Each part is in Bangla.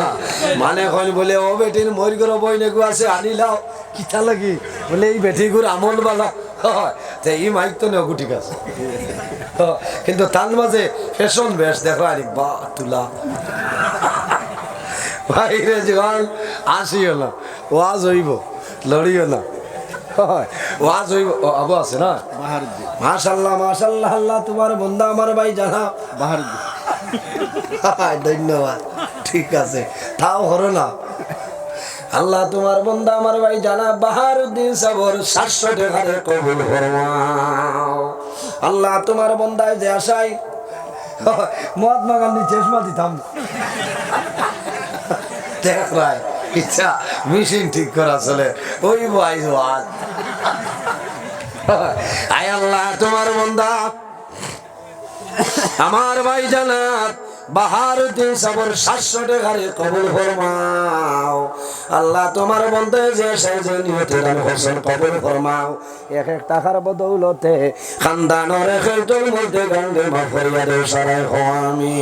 না মানে কইল বলে ও বেটির মর করে বই নেগু আছে আনিলাও কিতা লাগি বলে এই বেটি গুর আমল বালা তো এই মাইক তো নেগু ঠিক আছে কিন্তু তার মাঝে ফ্যাশন বেশ দেখো আরে বা তুলা বাইরে যখন আসিও না ওয়াজ হইব লড়িও না ওয়াজ হইব আবু আছে না মাশাআল্লাহ মাশাআল্লাহ আল্লাহ তোমার বন্দা আমার ভাই জানা ধন্যবাদ ঠিক আছে তাও হলো না আল্লাহ তোমার বন্দা আমার ভাই জানা বাহারুদ্দিন সাবর 700 টাকা কবুল ফরমাও আল্লাহ তোমার বন্দায় যে আশায় মহাত্মা গান্ধী চশমা দিতাম দেখ রায় ইচ্ছা মেশিন ঠিক করা চলে ওই ভাই ওয়াজ আয় আল্লাহ তোমার বন্দা আমার ভাই জানাত বাহারুদ্দিন সাবর 700 টাকার কবুল ফরমাও আল্লাহ তোমার বন্দে যে সেই নিয়তের হোসেন কবুল ফরমাও এক এক টাকার বদৌলতে খানদানের খেলটোর মধ্যে গঙ্গে মাফরিয়াদের সারাই আমি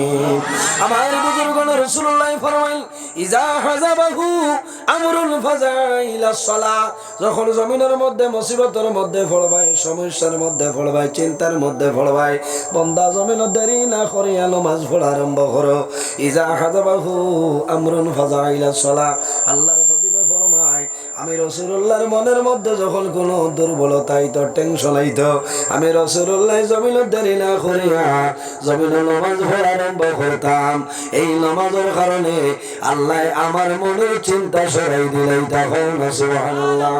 আমার বুজুর্গণ রাসূলুল্লাহ ফরমাইল ইজা হাযাবাহু আমরুল ফাজাইলা সালাহ যখন জমিনের মধ্যে মুসিবতের মধ্যে পড়বাই সমস্যার মধ্যে পড়বাই চিন্তার মধ্যে পড়বাই বান্দা জমিনে দেরি না করিয়া নামাজ পড়া আরম্ভ করো ইজা হাযাবাহু আমরুল ফাজাইলা সালাহ আল্লাহর হাবিবে ফরমায় আমি রাসূলুল্লাহর মনের মধ্যে যখন কোনো দুর্বলতা আইতো টেনশন আইতো আমি রাসূলুল্লাহ জমিনে দেরি না করিয়া জমিনে নামাজ পড়া আরম্ভ করতাম এই নামাজের কারণে আল্লাহ আমার মনের চিন্তা সরাই দিলেন তখন সুবহানাল্লাহ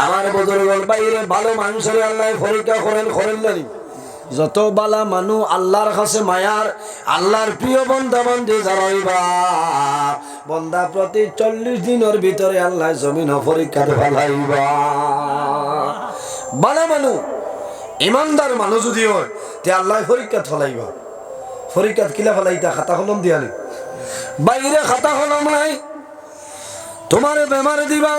আমার বুজুর্গের বাইরে ভালো মানুষের আল্লাহ পরীক্ষা করেন না যত বালা মানু আল্লাহর কাছে মায়ার আল্লাহর প্রিয় বান্দা বান্দি যারা হইবা বান্দা প্রতি 40 দিনের ভিতরে আল্লাহ জমিন পরীক্ষা ফেলাইবা বালা মানু ইমানদার মানুষ যদি হয় তে আল্লাহ পরীক্ষা ফেলাইবা পরীক্ষা কিলা ফেলাইতা খাতা কলম দিয়ালি বাইরে খাতা কলম নাই তোমার বেমার দিবা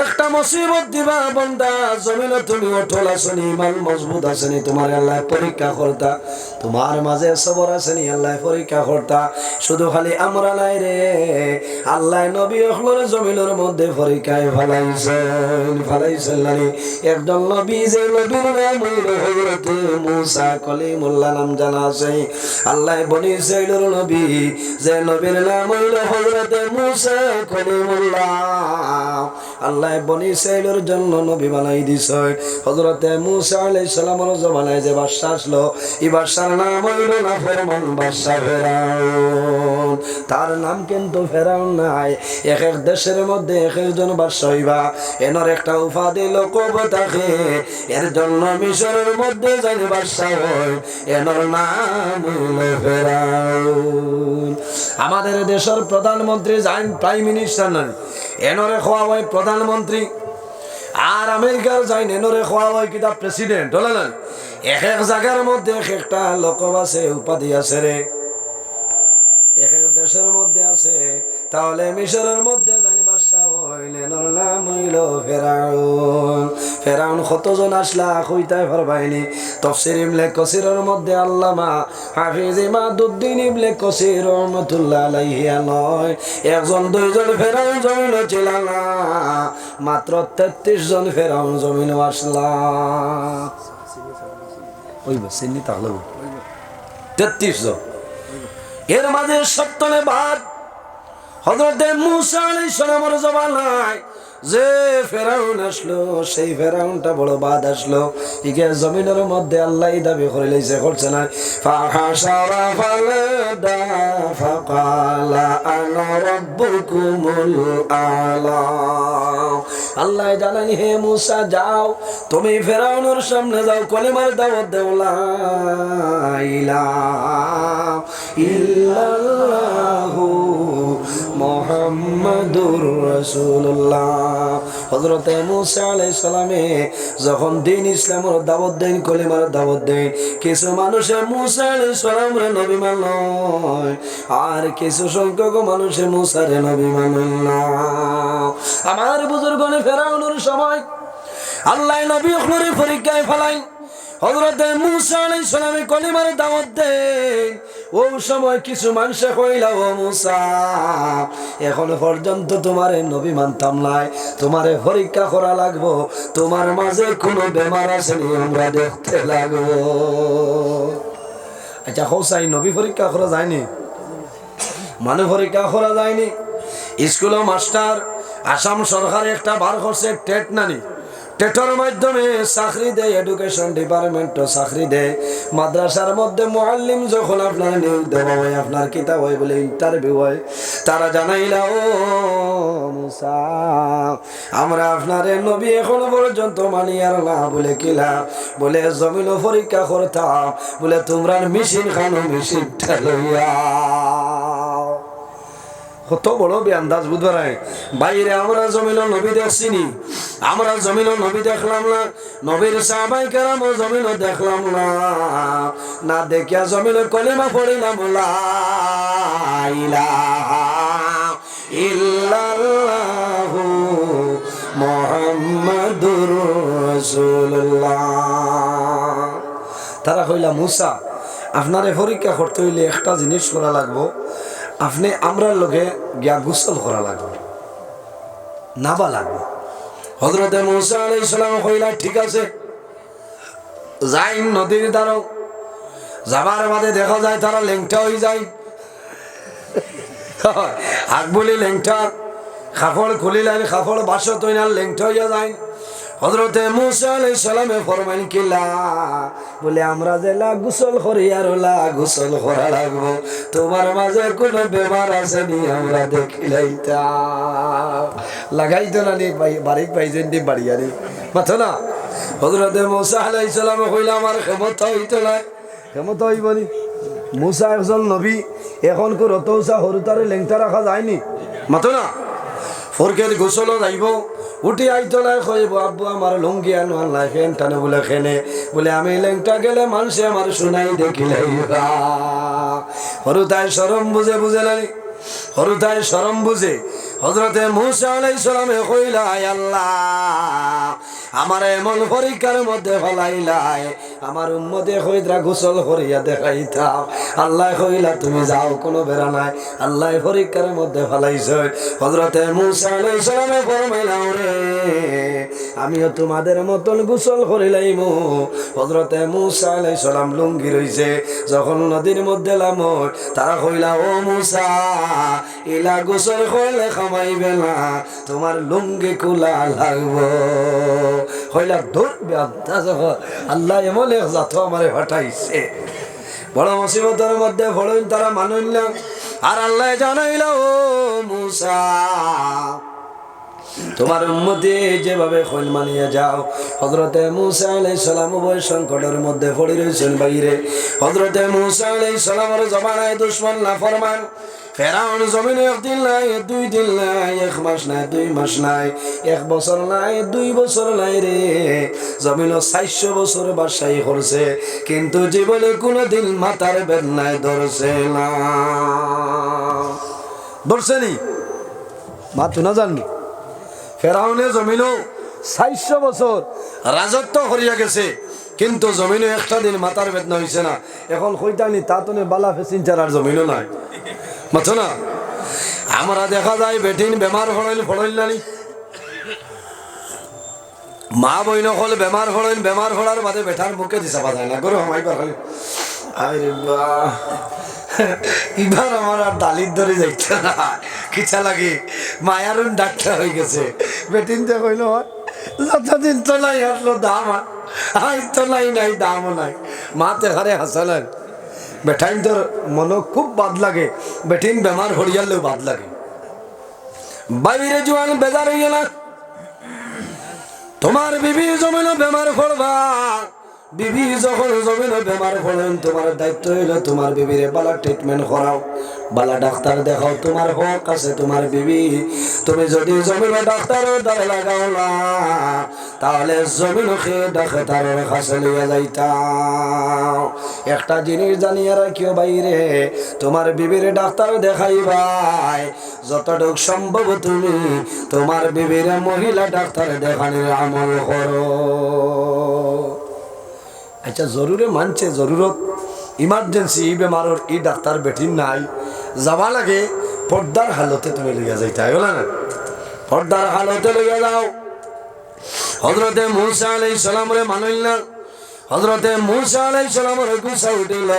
একটা মুসিবত দিবা বান্দা জমিনে তুমি অটল আছনি ইমান মজবুত আছনি তোমার আল্লাহ পরীক্ষা করতা তোমার মাঝে সবর আছনি আল্লাহ পরীক্ষা করতা শুধু খালি আমরা নাই রে আল্লাহ নবী হলরে জমিনের মধ্যে পরীক্ষায় ফলাইছেন নানি একজন নবী যে নবীর নাম হইল হযরত মুসা কলিমুল্লাহ নাম জানা আছে আল্লাহ বনি ইসরাইলের নবী যে নবীর নাম হইল হযরত মুসা কলিমুল্লাহ আল্লাহ বনি ইসরাইলের জন্য নবী বানাই দিছে হযরত মুসা আলাইহিস সালামের জমানায় যে বাদশা আসলো এই বাদশার নাম হইল না ফেরমান বাদশা ফেরাউন তার নাম কিন্তু ফেরাউন নাই এক এক দেশের মধ্যে এক একজন বাদশা হইবা এনর একটা উপাধি লোকব থাকে এর জন্য মিশরের মধ্যে যাই বাদশা হয় এনর নাম হইল ফেরাউন আমাদের দেশের প্রধানমন্ত্রী যাই প্রাইম মিনিস্টার নয় এনরে খোয়া হয় প্রধানমন্ত্রী আর আমেরিকার যাই এনরে খোয়া হয় কিতা প্রেসিডেন্ট হলে না এক এক জায়গার মধ্যে এক একটা লোকব আছে উপাধি আছে রে এক এক দেশের মধ্যে আছে তাহলে মিশরের মধ্যে জানি বাদশা হইলেন ওর নাম হইল ফেরাউন ফেরাউন কতজন আসলা কইতাই পারবাইনি তাফসীর ইবনে কাসিরের মধ্যে আল্লামা হাফিজ ইমাদউদ্দিন ইবনে কাসির রাহমাতুল্লাহ আলাইহি নয় একজন দুইজন ফেরাউন জমিনে ছিল না মাত্র 33 জন ফেরাউন জমিনে আসলা ওই বসেনি তাহলে 33 জন এর মাঝে সপ্তমে ভাগ হযরত মুসা আলাইহিস সালামের জমানায় যে ফেরাউন আসলো সেই ফেরাউনটা বড় বাদ আসলো ইকে জমিনের মধ্যে আল্লাহ দাবি করে লইছে করছে না ফাহাশারা ফালাদা ফাকালা আনা রাব্বুকুমুল আলা আল্লাহ জানান হে মুসা যাও তুমি ফেরাউনের সামনে যাও কলিমার দাওয়াত দাও লা ইলাহা ইল্লাল্লাহু মুহাম্মাদুর রাসূলুল্লাহ হযরত মুসা আলাইহিস সালামে যখন দ্বীন ইসলামের দাওয়াত দেন কলিমার দাওয়াত দেন কিছু মানুষে মুসা আলাইহিস সালামরে নবী মানল আর কিছু সংখ্যক মানুষে মুসারে নবী মানল না আমার বুজুর্গনে ফেরাউনের সময় আল্লাহ নবী ওখরে পরীক্ষায় ফেলাইন হযরতে মূসা আলাইহিস সালামে কলিমার দাওয়াত দেন। ওই সময় কিছু মানুষ কইলা, ও মূসা, এখন পর্যন্ত তোমারে নবী মানতাম নাই, তোমারে পরীক্ষা করা লাগবো, তোমার মাঝে কোনো বেমার আছে নি আমরা দেখতে লাগবো। আচ্ছা হোসাই, নবী পরীক্ষা করা যায়নি? মানে পরীক্ষা করা যায়নি? স্কুলের মাস্টার আসাম সরকার একটা বার করছে টেট নানি, টেটের মাধ্যমে চাকরি দেয়, এডুকেশন ডিপার্টমেন্টও চাকরি দেয়। মাদ্রাসার মধ্যে মুআল্লিম যখন আপনার নিয়োগ দেওয়া হয়, আপনার কিতাব হয় বলে ইন্টারভিউ হয়, তারা জানাইলা, ও মুসা, আমরা আপনার নবী এখনো পর্যন্ত মানি আর না, বলে কিলা, বলে জমিন পরীক্ষা করতাম, বলে তোমরা মেশিন খানো, মেশিনটা লইয়া। কত বড় বেআন্দাজ বুঝবার বাইরে। আমরা জমিন নবী দেখছিনি, আমরা জমিন নবী দেখলাম না, নবীর সাহাবায়ে কেরাম জমিন দেখলাম না, না দেখিয়া জমিন কলিমা পড়িলাম, লা ইলাহা ইল্লাল্লাহু মুহাম্মাদুর রাসূলুল্লাহ। তারা কইলা, মূসা, আপনারে পরীক্ষা করতে হইলে একটা জিনিস করা লাগবো, আপনি আমরা লোকে গিয়া গোসল করা লাগবে, নাবা লাগবে। হযরতে মূসা আলাইহিস সালাম কইলা, ঠিক আছে, যাই নদীর ধারে। যাবার বাদে দেখা যায় তারা লেংটা হয়ে যায়, হাত বলি লেংটা, কাপড় খুলিলেন, কাপড় বাসো তৈনার লেংটা হইয়া যায়। হযরতে মূসা আলাইহিস সালামে ফরমাইন কিলা, বলে আমরা জেলা গোসল করি আর লা গোসল করা লাগবো, তোমার মাঝে কোনো বেমার আছে নি আমরা দেখিলাইতা। লাগাইতো না নি বাড়ির পাইছেন দি বাড়িয়া নি মাথো না। হযরতে মূসা আলাইহিস সালামে কইলা, আমার ক্ষমতা হইতো না। ক্ষমতা হইব নি? মূসা একজন নবী, এখন কো রতৌসা হরুতারে লেংটা রাখা যায়নি মাথো না। ফরকের গোসলও যাইব, উঠি আইতো না, কইব আব্বু আমার লুঙ্গি আনো, আল্লাহ ফেন টানে বলে খেনে, বলে আমি লেংটা গেলে মানুষে আমার শুনাই দেখিলাই। হরুতায় শরম বুঝে, বুঝে নানি, হরুতায় শরম বুঝে। হযরতে মূসা আলাইহিস সালামে কইলা, আল্লাহ আমার এমন পরীক্ষার মধ্যে ফলাইলাই, আমার উম্মতে কইরা গোসল করিয়া দেখাইতাম। আল্লাহ কইলা, তুমি যাও, কোনো বেড়া নাই, আল্লাহ পরীক্ষার মধ্যে ফলাইছে। হযরতে মূসা আলাইহিস সালামে ফরমাইলা, রে আমিও তোমাদের মতন গোসল করিলাইমু। হযরতে মূসা আলাইহিস সালাম লুঙ্গি রইছে, যখন নদীর মধ্যে লামো, তারা কইলা, ও মূসা, ইলা গোসল করলে খামাইবে না, তোমার লুঙ্গি খোলা লাগবো। কইলা, দূর বেআদা, যখন আল্লাহ এমন এক জাত আমারে হটাইছে, বড় মুসিবতের মধ্যে পড়েন, তারা মানল না। আর আল্লাহ জানাইলা, ও মূসা, তোমার উম্মতে যেভাবে খৈল মানিয়ে যাও। হযরতে মূসা আলাইহিস সালাম উভয় সংকটের মধ্যে পড়ে রয়েছেন বাইরে। হযরতে মূসা আলাইহিস সালামের জমানায় দুশমন নাফরমান ফেরাউন জমিনে একদিন নাই, 2 দিন নাই, 1 মাস নাই, 2 মাস নাই, 1 বছর নাই, 2 বছর নাই রে, জমিন 400 বছর বাদশাহী করছে, কিন্তু জীবনে কোনোদিন মাথার বেদনায় ধরছে না। ধরছে নি মাথা না জানি। ফেরাউনে জমিনও 400 বছর রাজত্ব করিয়া গেছে, কিন্তু জমিনে একটা দিন মাথার বেদনা হয়েছে না। এখন কইতানি তাতনে বালা ফেসিন চারার জমিনও নাই মাথো না। আমরা দেখা যায় বেটিন বেমার ফড়াইল নানি, মা বইন হল বেমার ফড়াইল, বেমার ফড়ার বাদে বেটার মুখে দিছা পাঠায় না করে হামাই পাঠাই। আরে বাহ, এবার আমার আর ডালির ধরে যাইছে না, কিছা লাগে মায়ারুন ডাক্তার হয়ে গেছে। বেটিন যে কইল, যতদিন তো নাই আসলো দাম, আই তো নাই, নাই দামও নাই, মাতে হারে হাসালেন। বেটাইন তোর মনে খুব বাদ লাগে, বেটিন বেমার হরিয়ালেও বাদ লাগে। বাইরে জোয়ান বেজার হইয়া না, তোমার বিবি জমিন বেমার পড়বা, বিবি যখন জমিন বেমার পড়েন, তোমার দায়িত্ব হইল তোমার বিবিরে বালা ট্রিটমেন্ট করাও, বালা ডাক্তার দেখাও, তোমার হক আছে তোমার বিবি। তুমি যদি জমিন ডাক্তারের দ্বারা লাগাও না, তাহলে জমিন খেয়ে ডাক্তারের কাছে লিয়ে যাইতাম। একটা জিনিস জানিয়ে রাখিও বাইরে, তোমার বিবির ডাক্তার দেখাইবাই, যতটুক সম্ভব তুমি তোমার বিবির মহিলা ডাক্তার দেখানোর আমল করো। আচ্ছা জরুরে মানছে জরুরত ইমার্জেন্সি ই বেমারর ই ডাক্তার বেঠিন নাই যাবা লাগে পর্দার হালতে তুমি লইয়া যাইতে হয় না পর্দার হালতে লইয়া যাও হযরতে মূসা আলাইহিস সালামরে মানইল না হযরতে মূসা আলাইহিস সালামরে গুসা উঠিল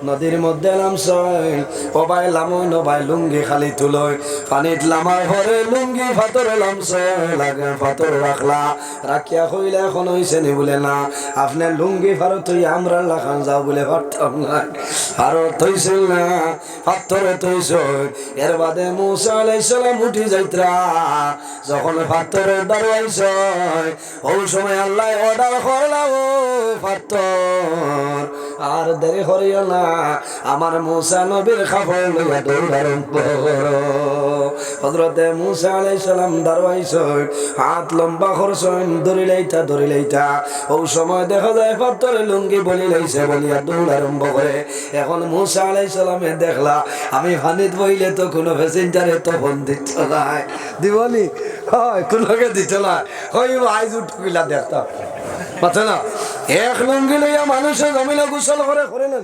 নদীর মধ্যে নামছয় ও ভাই লামো ন ভাই লুঙ্গি খালি তুলয় পানিত লামার ঘরে লুঙ্গি ফাতর লামছয় লাগে ফাতর রাখলা রাখিয়া কইলে এখন হইছে নি বলে না আপনি লুঙ্গি ফারত তুই আমরা লাখান যাও বলে পারতাম না ফারত হইছিল না ফাতরে তৈছ এর বাদে মূসা আলাইহিস সালাম উঠি যাইত্রা যখন ফাতরে দাঁড়াইছ ওই সময় আল্লাহ অর্ডার করলা ও ফাতর আর দেরি করিও না আমার মূসা নবীর খবর লইয়া দৌড়ারম্ভ করো হযরতে মূসা আলাইহিস সালাম দাঁড়াইছেন হাত লম্বা করছেন ধরিলাইতা ওই সময় দেখা যায় পাত্তরে লুঙ্গি বলি লাইছে বলিয়া দৌড়ারম্ভ করে এখন মূসা আলাইহিস সালামে দেখলা আমি পানিত বইলে তো কোনো প্যাসেঞ্জারে তো ফোন দিত না দিবনি হয় কোনোকে দিত না হই আইজ উঠকিলা দেখতা পাচ্ছে না এক লুঙ্গি লইয়া মানুষের জমিনে গোসল করে না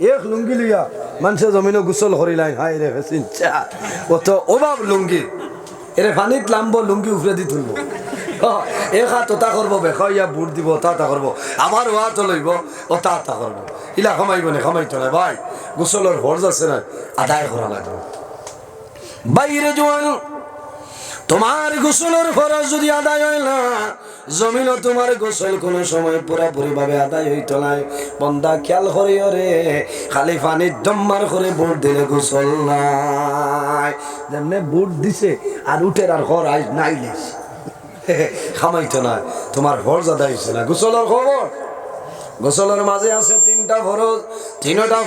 এক লুঙ্গি লইয়া মানুষের জমিনে গোসল করিলাই হাই রে চিন্তা ও তো অভাব লুঙ্গি এরে পানিত লাম্ব লুঙ্গি উফরে দি তুলব এক হাত ওটা করবো বেখাইয়া বুট দিব তা করবো আমার হাত লইব ও তা করবো ইলা খামাইব না খামাইতো না ভাই গোসলের হর্জ আছে না আদায় করা লাগবে বাইরে জোয়ান তোমার গোসলের ফরজ যদি আদায় হয় না জমিনও তোমার গোসল কোনো সময় পুরাপুরি ভাবে আদায় হইতো নাই বন্দা খেয়াল করিও রে খালি পানির ডম্মার করে বুট দিলে গোসল নাই যেমনি বুট দিছে আর উঠের আর ঘর আজ নাইলিস খামাইতো না তোমার ফরজ আদায় হইছে না গোসলের খবর গোসলের মাঝে আছে তিনটা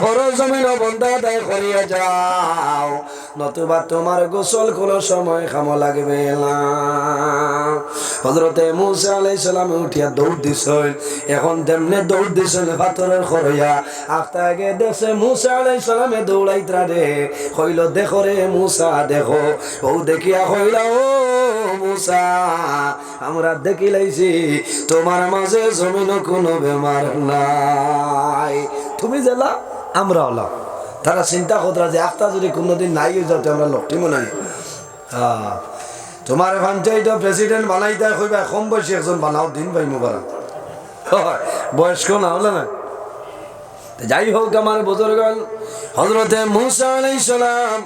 ফরজ জমিন বন্ধা আদায় করিয়া যাও নতুবা তোমার গোসল কোনো সময় খামো লাগবে না হযরতে মূসা আলাইহিস সালাম উঠিয়া দৌড় দিছেন এখন তেমনে দৌড় দিছেন পাথরের খরইয়া আফতা আগে দেখছে মূসা আলাইহিস সালামে দৌড়াইতরা রে কইল দেখো রে মূসা দেখো ও দেখিয়া কইল ও মূসা আমরা দেখি লাইছি তোমার মাঝে জমিন কোনো বেমার নাই তুমি জেলা আমরা হলাম তারা চিন্তা করতরা যে আফতা যদি কোনোদিন নাই যাতে আমরা লক্ষ্মী মনে তোমার পঞ্চায়েত প্রেসিডেন্ট বানাইতে কইবা কম বয়সী একজন বানাও দিন ভাই মুবারক বয়স্ক না হলে না যাই হোক আমার বুজুর্গণ হযরতে মূসা আলাইহিস সালাম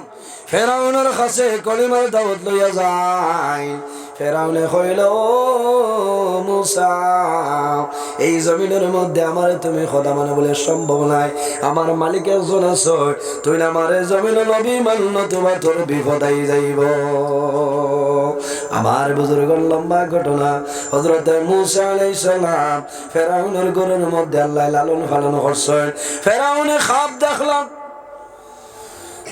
ফেরাউনের কাছে কলিমার দাওয়াত লইয়া যায় ফেরাউনে কইল ও মূসা এই জমিনের মধ্যে আমার তুমি খোদা মানে বলে সম্ভব নাই আমার মালিক একজন আছে তুই আমার জমিন নবী মান্য তোমার তোর বিপদ আই যাইব আমার বুজুর্গ লম্বা ঘটনা হযরতে মূসা আলাইহিস সালাম ফেরাউনের ঘরের মধ্যে আল্লাহ লালন পালন করছেন ফেরাউনে খাপ দেখলাম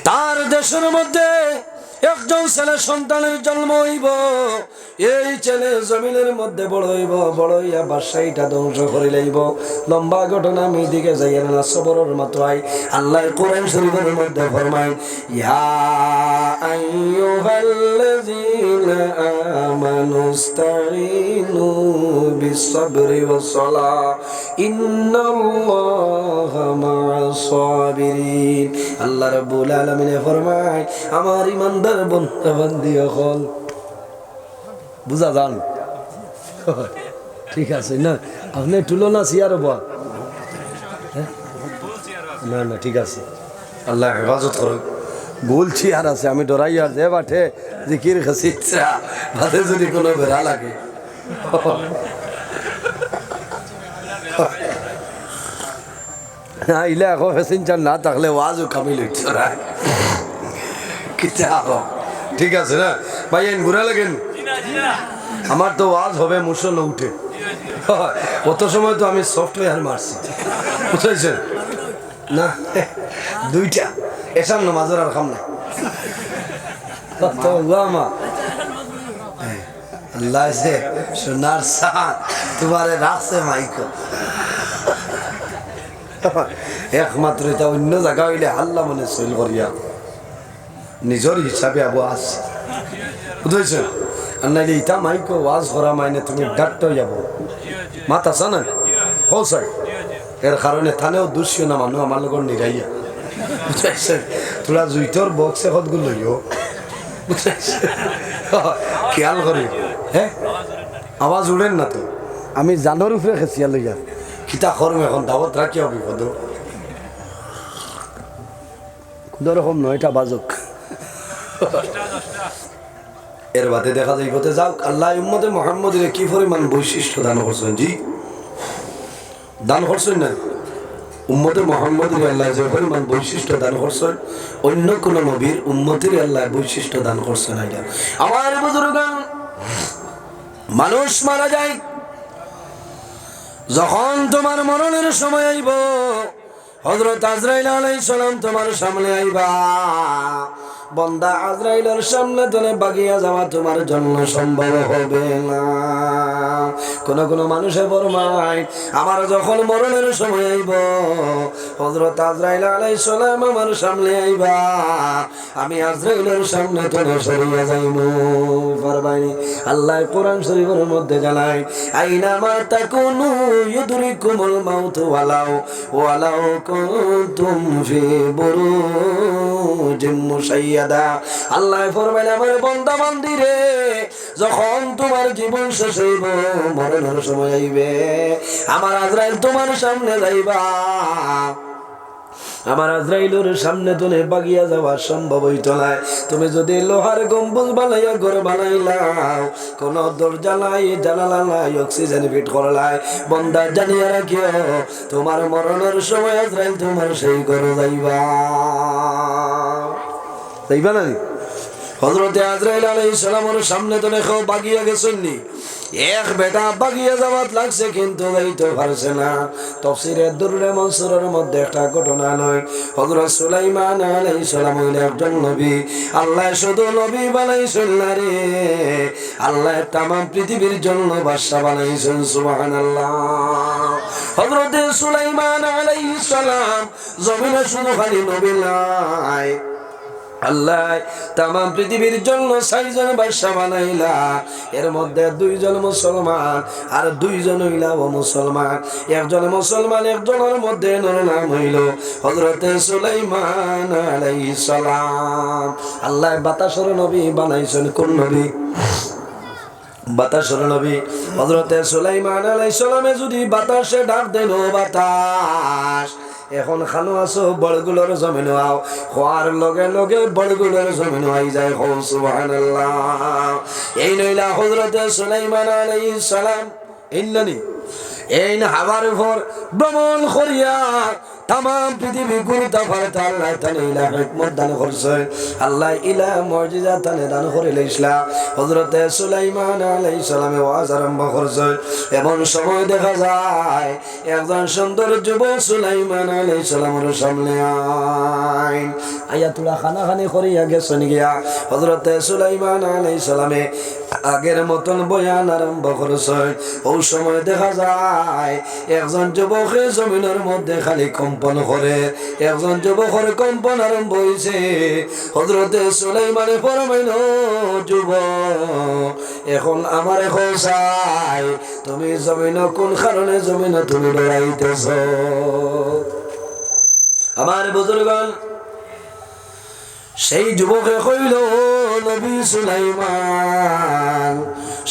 তার দেশের মধ্যে একজন ছেলে সন্তানের জন্ম হইব এই ছেলে জমিনের মধ্যে বড় হইব বড় হইয়া বাদশাহীটা ধ্বংস করে লইব লম্বা ঘটনা আমি দিকে যাই না সবরের মাত্রায় আল্লাহ কোরআন শরীফের মধ্যে ফরমায় ইয়া আইয়ুহাল্লাযীনা আমানুস্তাঈনু বিস-সাবরি ওয়াস-সালাহ ইন্নাল্লাহা মা'আস সাবিরিন আল্লাহ রাব্বুল আলামিন ফরমায় আমার ইমানদার বন্ধু হল বুঝা যান ঠিক আছে না আপনি তুলনা সিয়ার না না ঠিক আছে আল্লাহ হেফাজত করুন বলছি আর আছে আমি ডরাই আর যে বাঠে জিকির খাসি ভাতে যদি কোনো বেড়া লাগে না ইলে এখন ফেসেঞ্জার না থাকলে ওয়াজও কামিল ঠিক আছে না ভাই ঘুরা লাগেন আমার তো ওয়াজ হবে মুসল উঠে কত সময় তো আমি সফটওয়্যার মারছি বুঝাইছেন না দুইটা এসার নামাজের আর খাম না আল্লাহ সে সোনার সান তোমারে রাখছে মাইকো একমাত্র এটা অন্য জায়গা হইলে হাল্লা মনে সইল করিয়া নিজের হিসাবে আবু আস বুঝেছেন আর নাইলে ইটা মাইকো ওয়াজ করা মাইনে তুমি ডাক্তার যাব মাত আসা না হোসাই এর কারণে থানেও দুষ্য না মানুষ আমার লোক নিরাইয়া বুঝাইছে তোরা জুইতর বক্স এখন গুলো লইও বুঝাইছে খেয়াল করি হ্যাঁ আওয়াজ উড়েন না তো আমি জানোর উপরে খেঁচিয়া লইয়া কিতা করম এখন দাওয়াত রাখিয়া বিপদ কোনোরকম 9টা বাজক এর বাদে দেখা যায় বলতে যাও আল্লাহ উম্মতে মুহাম্মদের কি পরিমাণ বৈশিষ্ট্য দান করছেন জি দান করছেন না উম্মতে মুহাম্মদের আল্লাহ যে পরিমাণ বৈশিষ্ট্য দান করছেন অন্য কোন নবীর উম্মতের আল্লাহ বৈশিষ্ট্য দান করছেন না আমার বুজুর্গান মানুষ মারা যায় যখন তোমার মরণের সময় আইব হযরত আজরাইল আলাইহিস সালাম তোমার সামনে আইবা বন্দা আজরাইলের সামনে তোলে বাগিয়া যাওয়া তোমার জন্য সম্ভব হবে না কোন কোন মানুষে ফরমায় আমার যখন মরণের সময় আইব হযরত আজরাইল আলাইহিস সালাম আমার সামনে আইবা আমি আজরাইলের সামনে তোলে সরিয়া যাইমু ফরমাইনি আল্লাহ কোরআন শরীফের মধ্যে জানায় আইনা মা তাকুনু ইউদরিকুমুল মাউত ওয়ালাউ কুনতুম ফি বুরুজিম মুশাইয়াদা আল্লাহ ফরমায় আমার বান্দা বান্দি রে যখন তোমার জীবন শেষ হইব মরণের সময় আইবে আমার আজরাইল তোমার সামনে যাইবা আমার আজরাইলের সামনে তোলে বাগিয়া যাওয়া সম্ভব হইতো না তুমি যদি লোহার গম্বুজ বানাইয়া ঘর বানাইলাও কোন দরজা নাই জানালা নাই অক্সিজেন ফিট করলাই বন্দা জানিয়া রাখিও তোমার মরণের সময় আজরাইল তোমার সেই ঘরে যাইবা যাইবা না হযরতে আজরাইল আলাইহিস সালামের সামনে তো দেখো বাগিয়া গেছেন নি এক বেটা বাগিয়া যাওয়াত লাগছে কিন্তু যাইতে পারছে না তাফসীরে দুররে মনসুরের মধ্যে একটা ঘটনা নয় হযরত সুলাইমান আলাইহিস সালাম হইলেন একজন নবী আল্লাহ শুধু নবী বানাইছেন না রে আল্লাহ তাম পৃথিবীর জন্য বাদশা বানাইছেন সুবহানাল্লাহ হযরত সুলাইমান আলাইহিস সালাম জমিনে শুধু খালি নবী নাই আল্লাহ তাম পৃথিবীর জন্য 6 জন বাদশা বানাইলা এর মধ্যে 2 জন মুসলমান আর 2 জন হইলা মুসলমান একজন মুসলমান একজনের মধ্যে নাম হইল হযরত সুলাইমান আলাইহিস সালাম আল্লাহ বাতাসের নবী বানাইছেন কোন নবী বাতাসের নবী হযরত সুলাইমান আলাইহিস সালামে যদি বাতাসে ডাক দেন বাতাস এখন খানো আছো বড়গুলোর জমিন আও খোয়ার লগে লগে বড়গুলোর জমিন আই যায় হো সুবহানাল্লাহ এই নইলা হযরত সুলাইমান আলাইহিস সালাম ইন্নানি এই না হাওয়ার উপর ভ্রমণ করিয়া তাম পৃথিবী ঘুরতে পারত আল্লাহ তাআলা ইলা হিকমত দান করছে আল্লাহ ইলা মুজিজা দান করিলে ইসলাম হযরত সুলাইমান আলাইহিস সালামে ওয়াজ আরম্ভ করছে এমন সময় দেখা যায় একজন সুন্দর যুবক সুলাইমান আলাইহিস সালামের সামনে আয়াতুল্লাহ খানাখানি করিয়া গেছেন গিয়া হযরত সুলাইমান আলাইহিস সালামে আগের মতন বয়ান আরম্ভ করছে ওই সময় দেখা যায় একজন যুবকে জমিনের মধ্যে খালি কম্পন করে একজন যুবকের কম্পন আরম্ভ হইছে হযরত সুলাইমানে ফরমাইল যুবক এখন আমার এখন চাই তুমি জমিন কোন কারণে জমিন তুমি ডরাইতেছ আমার বুজুর্গণ সেই যুবকে কইল নবী সুলাইমান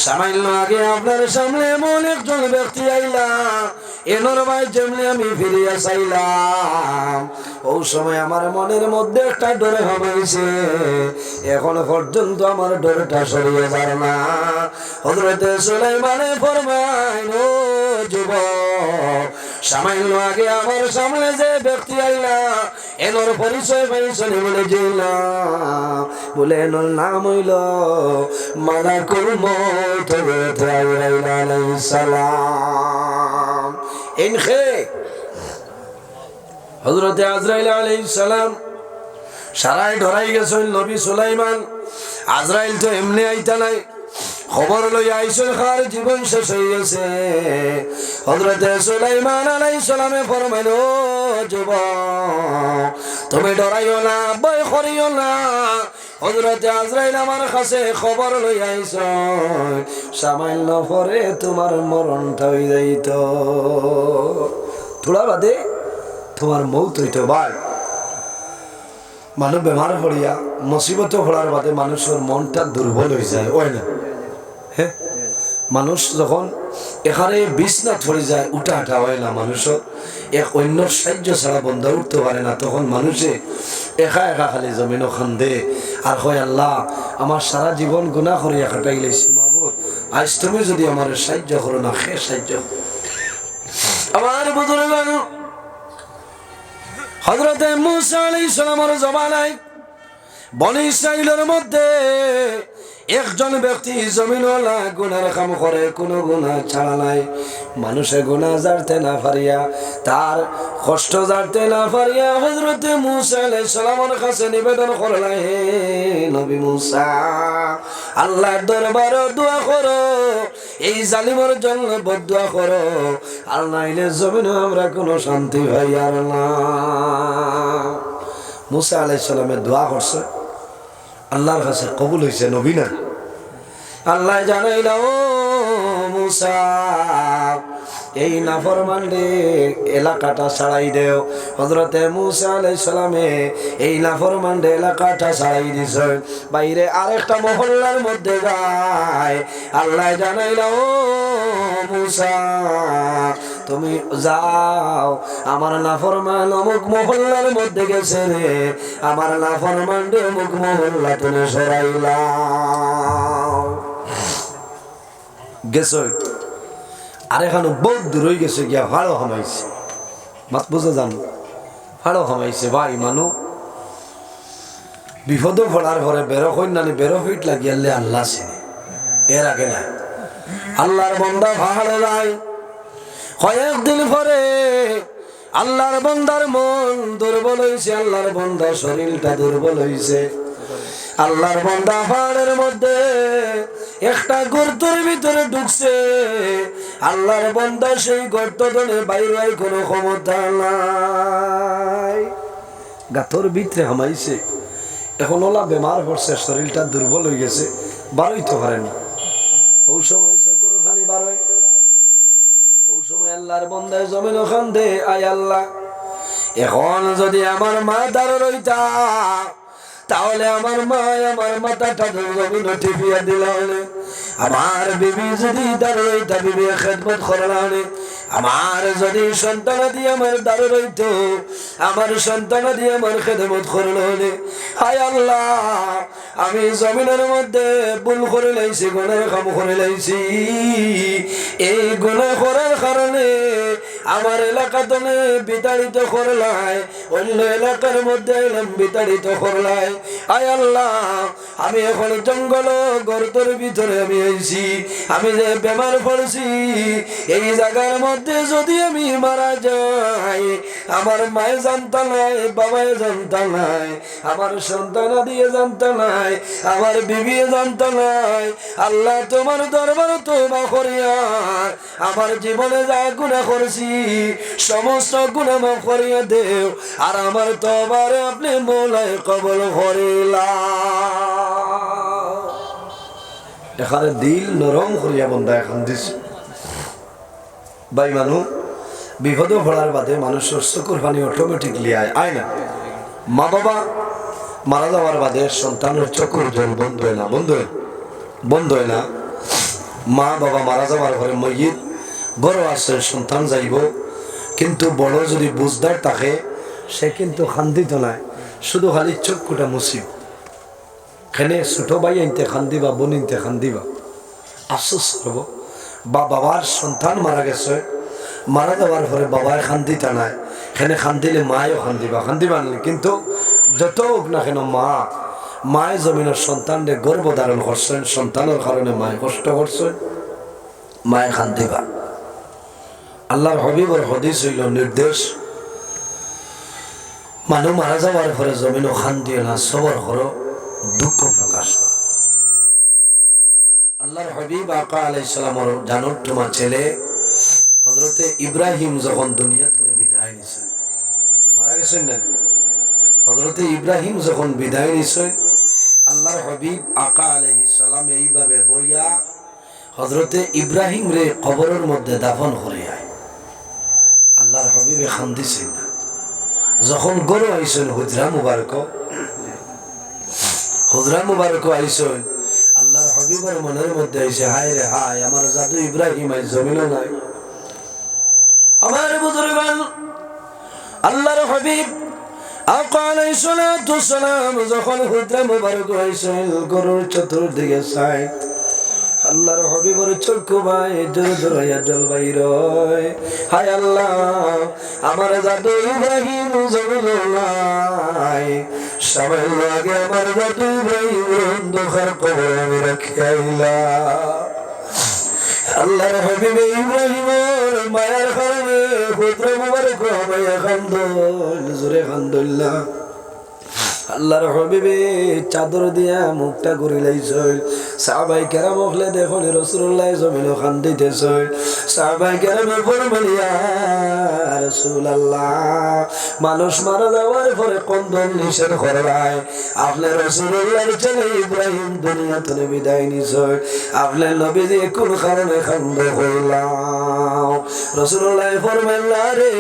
সামান্য আগে আপনার সামনে এমন একজন ব্যক্তি আইলা এনর ভাই যেমনি আমি ফিরিয়া চাইলাম ওই সময় আমার মনের মধ্যে একটা ডরে হবাইছে এখন পর্যন্ত আমার ডরটা সরিয়ে যায় না হযরত সুলাইমানে ফরমাইল ও যুবক সামান্য আগে আমার সামনে যে ব্যক্তি আইলা এনর পরিচয় পাইছেন বলে জিল্লাম বলে এনর নাম হইল মালাকুল মউত আজরাইল আলাইহিস সালাম ইনখে হযরত আজরাইল আলাইহিস সালাম সারাই ধরাই গেছেন নবী সুলাইমান আজরাইল তো এমনি আইতা নাই খবর লই আইছেন খার জীবন শেষ হয়ে গেছে হযরত সুলাইমান আলাইহিস সালামে ফরমাইল যুবক তুমি ডরাইও না ভয় করিও না হযরতে আজরাইল আমার কাছে খবর লই আইছ সামান্য পরে তোমার মরণটা হই যাইত থোড়া বাদে তোমার মৌত হইতো ভাই মানুষ বেমার পড়িয়া মুসিবত পড়ার বাদে মানুষের মনটা দুর্বল হয়ে যায় ওই না হ্যাঁ মানুষ যখন এখানে বিছনাত পড়ে যায় উঠা হাঁটা হয় না মানুষের এক অন্য সাহায্য ছাড়া বন্ধ উঠতে পারে না তখন মানুষে একা একা খালি জমিনও খান্দে আর হয় আল্লাহ আমার সারা জীবন গুনাহ করিয়া কাটাই লাইছি মাবুদ আজ তুমি যদি আমার সাহায্য করো না খে সাহায্য আমার বুজুর্গ হযরতে মূসা আলাইহিস সালামের জমানায় বনি ইসরাইলের মধ্যে একজন ব্যক্তি জমিনওয়ালা গুনার কাম করে কোনো গুনাহ ছাড়া নাই মানুষে গুনাহ জানতে না পারিয়া তার কষ্ট জানতে না পারিয়া হযরতে মূসা আলাইহিস সালামের কাছে নিবেদন করলেন হে নবী মূসা আল্লাহর দরবারে দোয়া করো এই জালিমের জন্য বদদুয়া করো আর নাইলে জমিনে আমরা কোনো শান্তি পাই আর না মূসা আলাইহিস সালামের দোয়া করছে আল্লাহর কাছে কবুল হয়েছে নবী না আল্লাহ জানাইল ও মূসা এই নাফরমানরে এলাকাটা ছাড়াই দেও হযরতে মূসা আলাইহিস সালামে এই নাফরমানরে এলাকাটা ছাড়াই দিছে বাইরে আরেকটা মহল্লার মধ্যে যায় আল্লাহ জানাইল ও মূসা তুমি যাও আমার নাফরমান অমুক মহল্লার মধ্যে গেছে রে আমার নাফরমান রে অমুক মহল্লা তুমি সরাইলাও গেছো আর এখানে বহুত দূর হয়ে গেছে গিয়া ভালো হামাইছে মাত বুঝে জানো ভালো হামাইছে ভাই মানু বিপদ পড়ার ঘরে বেরো হইন নানি বেরো হইট লাগিয়ালে আল্লাহ চিনে এর আগে নাই আল্লাহর বান্দা ভালো নাই কয়েকদিন পরে আল্লাহর বান্দার মন দুর্বল হয়েছে আল্লাহর বান্দার শরীরটা দুর্বল হয়েছে আল্লাহর বান্দা পাহাড়ের মধ্যে একটা গর্তের ভিতরে ঢুকছে আল্লাহর বান্দা সেই গর্ত ধরে বাইরে কোনো ক্ষমতা নাই গাতর ভিতরে হামাইছে এখন ওলা বেমার পড়ছে শরীরটা দুর্বল হয়ে গেছে বারোইতে পারে না ওই সময় চকুর পানি বারোয় ওই সময় আল্লাহর বান্দায় জমিন ওখান দে আয় আল্লাহ এখন যদি আমার মা দাঁড়ো রইতা তাহলে আমার মা আমার মাথাটা জমিন টিপিয়া দিল আমার বিবি যদি দাঁড়ো রইতা বিবি খেদমত করলাম আমার যদি সন্তান দিয়ে আমার দাঁড়ো রইত আমার সন্তান দিয়ে আমার খেদমত করল হায় আল্লাহ আমি জমিনের মধ্যে ভুল করে লাইছি গুনাহ কাম করে লাইছি এই গুনাহ করার কারণে আমার এলাকাতে বিতাড়িত করলাই অন্য এলাকার মধ্যে এলাম বিতাড়িত করলাই আয় আল্লাহ আমি এখন জঙ্গল গর্তের ভিতরে আমি আইছি আমি যে বেমার পড়ছি এই জায়গার মধ্যে যদি আমি মারা যাই আমার মায়ে জানতা নাই বাবায় জানতা নাই আমার সন্তান দিয়ে জানতা নাই আমার বিবি জানতা নাই আল্লাহ তোমার দরবারে তওবা করিয়া আমার জীবনে যা গুনাহ করেছি সমস্ত গুনাহ মাফ করিয়া দেও আর আমার তওবারে আপনি মওলায় কবুল করিলা এখানে দিল নরম করিয়া বন্ধা এখন দিছে ভাই মানুষ বিপদ পড়ার বাদে মানুষের চকুর পানি অটোমেটিকলি আয় না মা বাবা মারা যাওয়ার বাদে সন্তানের চকুর জল বন্ধ হয় না মা বাবা মারা যাওয়ার পরে মসজিদ বড় আছে সন্তান যাইব কিন্তু বড় যদি বুঝদার থাকে সে কিন্তু খান্দিত নাই শুধু খালি চক্ষুটা মুছিব এখানে ছোট ভাই আনতে খান্দিবা বোন আনতে খান্দিবা আফসোস করব বা বাবার সন্তান মারা গেছে মারা যাওয়ার পরে বাবার খান্দিতা নাই এখানে খান্দিলে মায়ও খান্দিবা কিন্তু যত হোক না কেন মায়ে জমিনের সন্তানকে গর্ভ ধারণ করছেন সন্তানের কারণে মায়ে কষ্ট করছেন মায়ে খান্দিবা আল্লাহর হাবিবর হাদিস হইল নির্দেশ মানুষ মারা যাওয়ার পরে জমিনও খান্দিও না সবর করো দুঃখ প্রকাশ করো আল্লাহর হাবিব আকা আলাইহিস সালামের জানুর তোমার ছেলে হযরতে ইব্রাহিম যখন দুনিয়া থেকে বিদায় নিছে মারা গেছেন না হযরতে ইব্রাহিম যখন বিদায় নিছে আল্লাহর হাবিব আকা আলাইহিস সালাম এইভাবে বইয়া হযরতে ইব্রাহিম রে কবরের মধ্যে দাফন করে আয়। আল্লাহর হাবিবে খান্দিছেন না। যখন গরু আইসেন হুজরা মুবারক আইসেন, আল্লাহর হাবিবের মনের মধ্যে আইসে হায় রে হায়, আমার জাদু ইব্রাহিম আই জমিন নাই। আমার বুজুর্গান, আল্লাহর হাবিব আকা আলাইহিস সালাতু সালাম যখন হুজরা মুবারক আইসেন, গরুর চতুর্দিকে চাই, আল্লাহর হাবিবের চক্ষু ভাই জোরে জোরে জল বাইর হয়। হায় আল্লাহ, আমার জাদু ইব্রাহিম জমিন নাই, সামান্য আগে আমার জাদু ইব্রাহিম অন্ধকার কবরে আমি রাখিয়াইলা। আল্লাহর হাবিব ইব্রাহিমের মায়ার কারণে হুজরা মুবারক মায়া কান্দল, জোরে কান্দল্লা। আল্লাহর হাবিবে চাদর দিয়া মুখটা ঘুরিলাইছিল। সাহাবাই কেরাম হলে দেখুন রাসূলুল্লাহ জমিন কান্দিতেছিল। সাহাবাই কেরামে ফরমান, ইয়া রাসূলুল্লাহ, মানুষ মারা যাওয়ার পরে কন্দন নিষেধ করলাই, আপনি রাসূলুল্লাহর ছেলে ইব্রাহিম দুনিয়া থেকে বিদায় নিছেন, আপনি নবীজি কোন কারণে কান্দ হইলাম? রাসূলুল্লাহ ফরমান, রে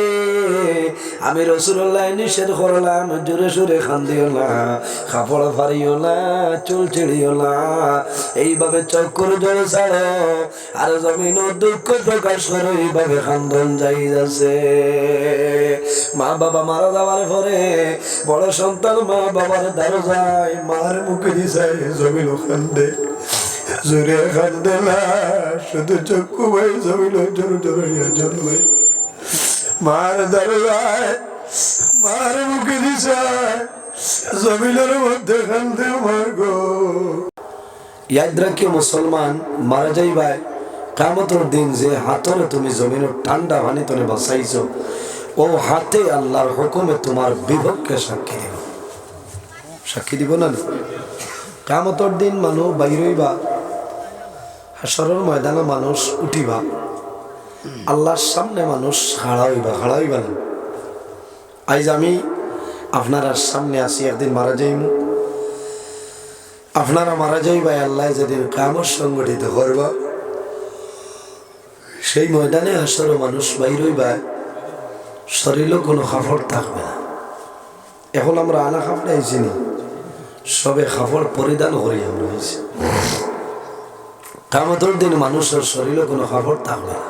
আমি রাসূলুল্লাহ নিষেধ করলাম, জোরে সোরে কান্দিও না, কাপড় ফারিও না, চুল ছিড়িও না, এইভাবে চক্কর জল ছাড়ো আর জমিন দুঃখ প্রকাশ করো, এইভাবে কান্দন যাই যাচ্ছে। মা বাবা মারা যাওয়ার পরে বড় সন্তান মা বাবার দ্বারা যায়, মার মুখে দিছায় জমিন কান্দে, জোরে কান্দে না, শুধু চক্ষু ভাই জমিন জোর জোর জোর ভাই মার দ্বারা যায়, মার মুখে দিছায় জমিনের মধ্যে কান্দে মার গো। ইয়াদ রাখি মুসলমান, মারা যাইবাই কিয়ামতের দিন যে হাতরে তুমি জমিনের ঠান্ডা পানি তনে বাঁচাইছো, ও হাতে আল্লাহর হুকুমে তোমার বিপক্ষে সাক্ষী দিব না? কিয়ামতের দিন মানুষ বাইর হইবা, হাসরের ময়দানে মানুষ উঠিবা, আল্লাহর সামনে মানুষ খাড়া হইবা না। আজ আমি আপনারা সামনে আসি, একদিন মারা যাইমু, আপনারা মারা যাইবাই, আল্লাহ যেদিন কিয়ামত সংগঠিত করবা, সেই ময়দানে হাসরের মানুষ বাইর হইবা, শরীরও কোনো কাপড় থাকবে না। এখন আমরা আনা কাপড় আইছি নি, সবে কাপড় পরিধান করি আমরা আইছি। কিয়ামতের দিন মানুষের শরীরও কোনো কাপড় থাকবে না,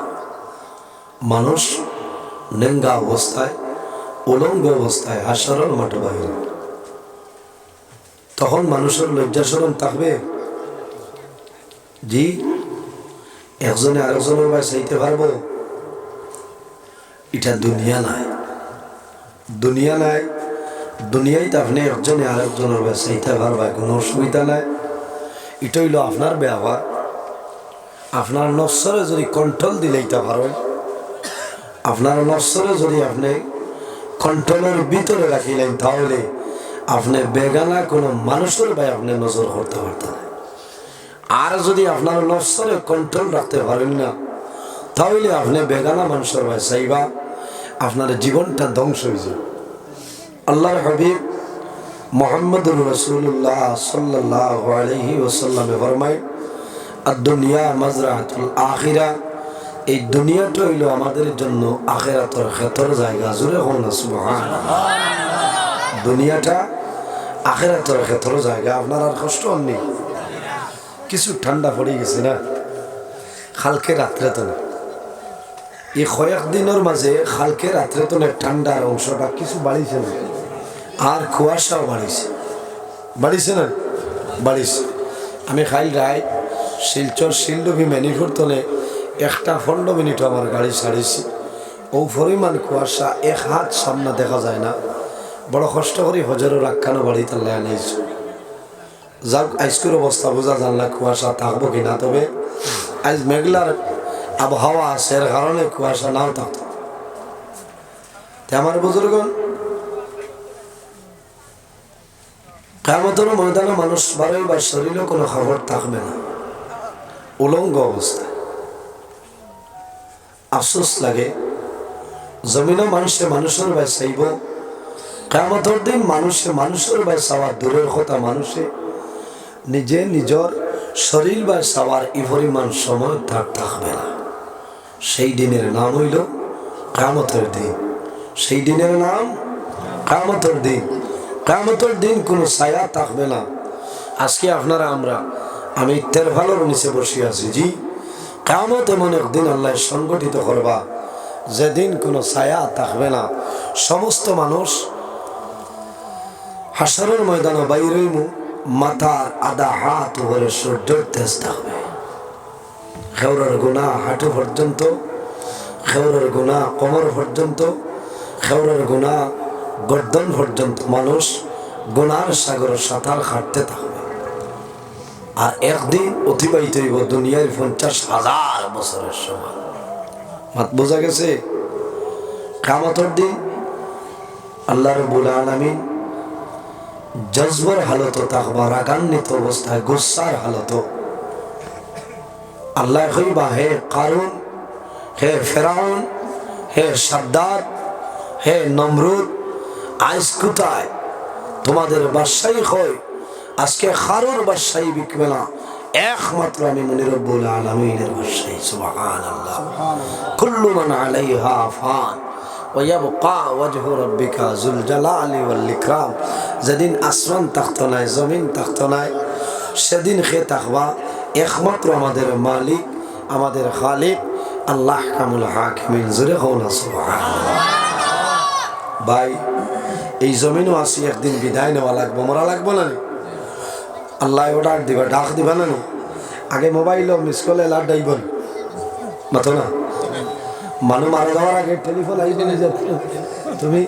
মানুষ নেঙ্গা অবস্থায়, উলঙ্গ অবস্থায় হাসরের মাঠে বাইরে। তখন মানুষের লজ্জা শরম থাকবে? জি, একজনে আরেকজনের ভাই চাইতে পারবো? এটা দুনিয়া নাই, দুনিয়া নাই। দুনিয়ায় তো আপনি একজনে আরেকজনের ভাই চাইতে পারবা, কোনো অসুবিধা নাই। এটা হইল আপনার ব্যবহার। আপনার নফসরে যদি কন্ট্রোল দিলেইতে পারেন, আপনার নফসরে যদি আপনি কন্ট্রোলের ভিতরে রাখিলেন, তাহলে আপনি বেগানা কোনো মানুষের ভাই আপনি নজর করতে পারতেন। আর যদি আপনার নফসরে কন্ট্রোল রাখতে পারেন না, তাহলে আপনি বেগানা মানুষের ভাই চাইবা, আপনার জীবনটা ধ্বংস হয়ে যাবে। আল্লাহর হাবিব মুহাম্মদুর রাসূলুল্লাহ সাল্লাল্লাহু আলাইহি ওয়াসাল্লাম ফরমায়, আদ-দুনিয়া মাজরাতুল আখিরা, এই দুনিয়াটা হইল আমাদের জন্য আখিরাতের ক্ষেতের জায়গা। জোরে হন না সুবহানাল্লাহ। দুনিয়াটা আখিরাতের ক্ষেতের জায়গা। আপনার আর কষ্ট হননি? কিছু ঠান্ডা পড়ে গেছে না কালকে রাত্রে তো না, এই কয়েকদিনের মাঝে কালকে রাত্রে তো ঠান্ডার অংশটা কিছু বাড়িছে না, আর কুয়াশাও বাড়িছে না বাড়িছে। আমি খাইল রায় শিলচর শিলডুবি ম্যানিফোর তলে 1-15 মিনিট আমার গাড়ি ছাড়িছি, ও পরিমাণ কুয়াশা, এক হাত সামনে দেখা যায় না। বড় কষ্ট করি হজরের রাখানো বাড়িতে আনাইছি। যাক, আজকের অবস্থা বোঝা জানলা কুয়াশা থাকবো কিনা, তবে আজ মেঘলার আবহাওয়া আছে, এর কারণে কুয়াশা নাও থাকতো। আমার বুজুর্গণ, কিয়ামতের ময়দানে মানুষ বারবার শরীরে কোনো খবর থাকবে না, উলঙ্গ অবস্থায়। আফসোস লাগে, জমিনে মানুষের ভাই চাইব, কিয়ামতের দিন মানুষের ভাই চাওয়া দূরের কথা, মানুষে নিজে নিজের শরীর বা সবার ই পরিমাণ সময় তার থাকবে না। সেই দিনের নাম হইল কিয়ামতের দিন। সেই দিনের নাম কিয়ামতের দিন। কিয়ামতের দিন কোনো ছায়া থাকবে না। আজকে আপনারা আমি তেরভালোর নিচে বসে আছি। জি, কিয়ামত এমন একদিন আল্লাহ সংগঠিত করবা যেদিন কোনো ছায়া থাকবে না। সমস্ত মানুষ হাসরের ময়দানে বাইরে মাথার আধা হাত উপরে সূর্যের তেজ থাকবে। খেউরের গুনাহ হাঁটু পর্যন্ত, খেউরের গুনাহ কোমর পর্যন্ত, খেউরের গুনাহ গর্দন পর্যন্ত মানুষ গুনার সাগরের সাঁতার কাটতে থাকবে। আর একদিন অতিবাহিত হইব দুনিয়ার 50,000 বছরের সমান। মাত বোঝা গেছে? কিয়ামতের দিন আল্লাহ রাব্বুল আলামিন জজবার হালত থাকবা, রাগান্বিত অবস্থায়, গুসার হালত। আল্লাহ কইবা, হে কারুন, হে ফেরাউন, হে সাদ্দাদ, হে নমরুদ, আজ কোথায় তোমাদের বাদশাহী? হয় আজকে কারুর বাদশাহী বিকবে না, একমাত্র আমি মনির রব্বুল আলামিনের বাদশাহী। সুবহানাল্লাহ। কুল্লু মান আলাইহা ফান ওয়া ইয়াবকা ওয়াজহু রাব্বিকা যুল জালালি ওয়াল ইকরাম। যেদিন আসমান থাকতো নাই, জমিন থাকতো নাই, সেদিন খে থাকবা একমাত্র আমাদের মালিক, আমাদের খালিক আল্লাহ কামুল হাকিমিন। জোরে হও না সুবহানাল্লাহ। ভাই, এই জমিনও আসি একদিন বিদায় নেওয়া লাগবো, মরা লাগবো না? আল্লাহ অর্ডার দিবা, ডাক দিবা না? আগে মোবাইল মিস করলে লাভ ডাইবন মাথো না। মানুষ মারা যাওয়ার আগে টেলিফোন আইবে না যে তুমি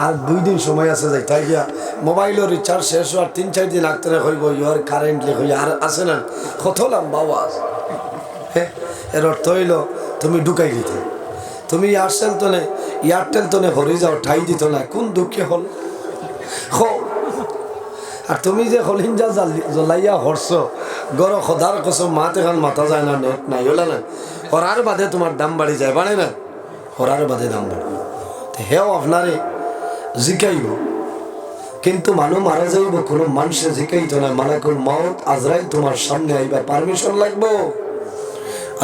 আর 2 দিন সময় আছে যাই, তাই গিয়া মোবাইলের রিচার্জ শেষ হওয়ার 3-4 দিন আগতে হইব। ইউর কারেন্টলি হই আর আছে না কত লম্বা আওয়াজ। হ্যাঁ, এর অর্থ হইল তুমি ঢুকাই দিতে, তুমি এয়ারটেল তনে হরে যাও, ঠাই দিত না। কোন দুঃখে হল আর তুমি যে হলিঞ্জা জ্বলাইয়া হরছ গর খোদার কসম মাত এখন মাথা যায় না, নেট নাই, হলে না হরার বাদে তোমার দাম বাড়ি যায়, বাড়ে না? হরার বাদে দাম বাড়ে। হেও আপনারে জিকাইব, কিন্তু মানুষ মারা যাইব, কোনো মানুষে জিকাইতো না। মালাকুল মউত আজরাইল তোমার সামনে আইবা, পারমিশন লাগবো।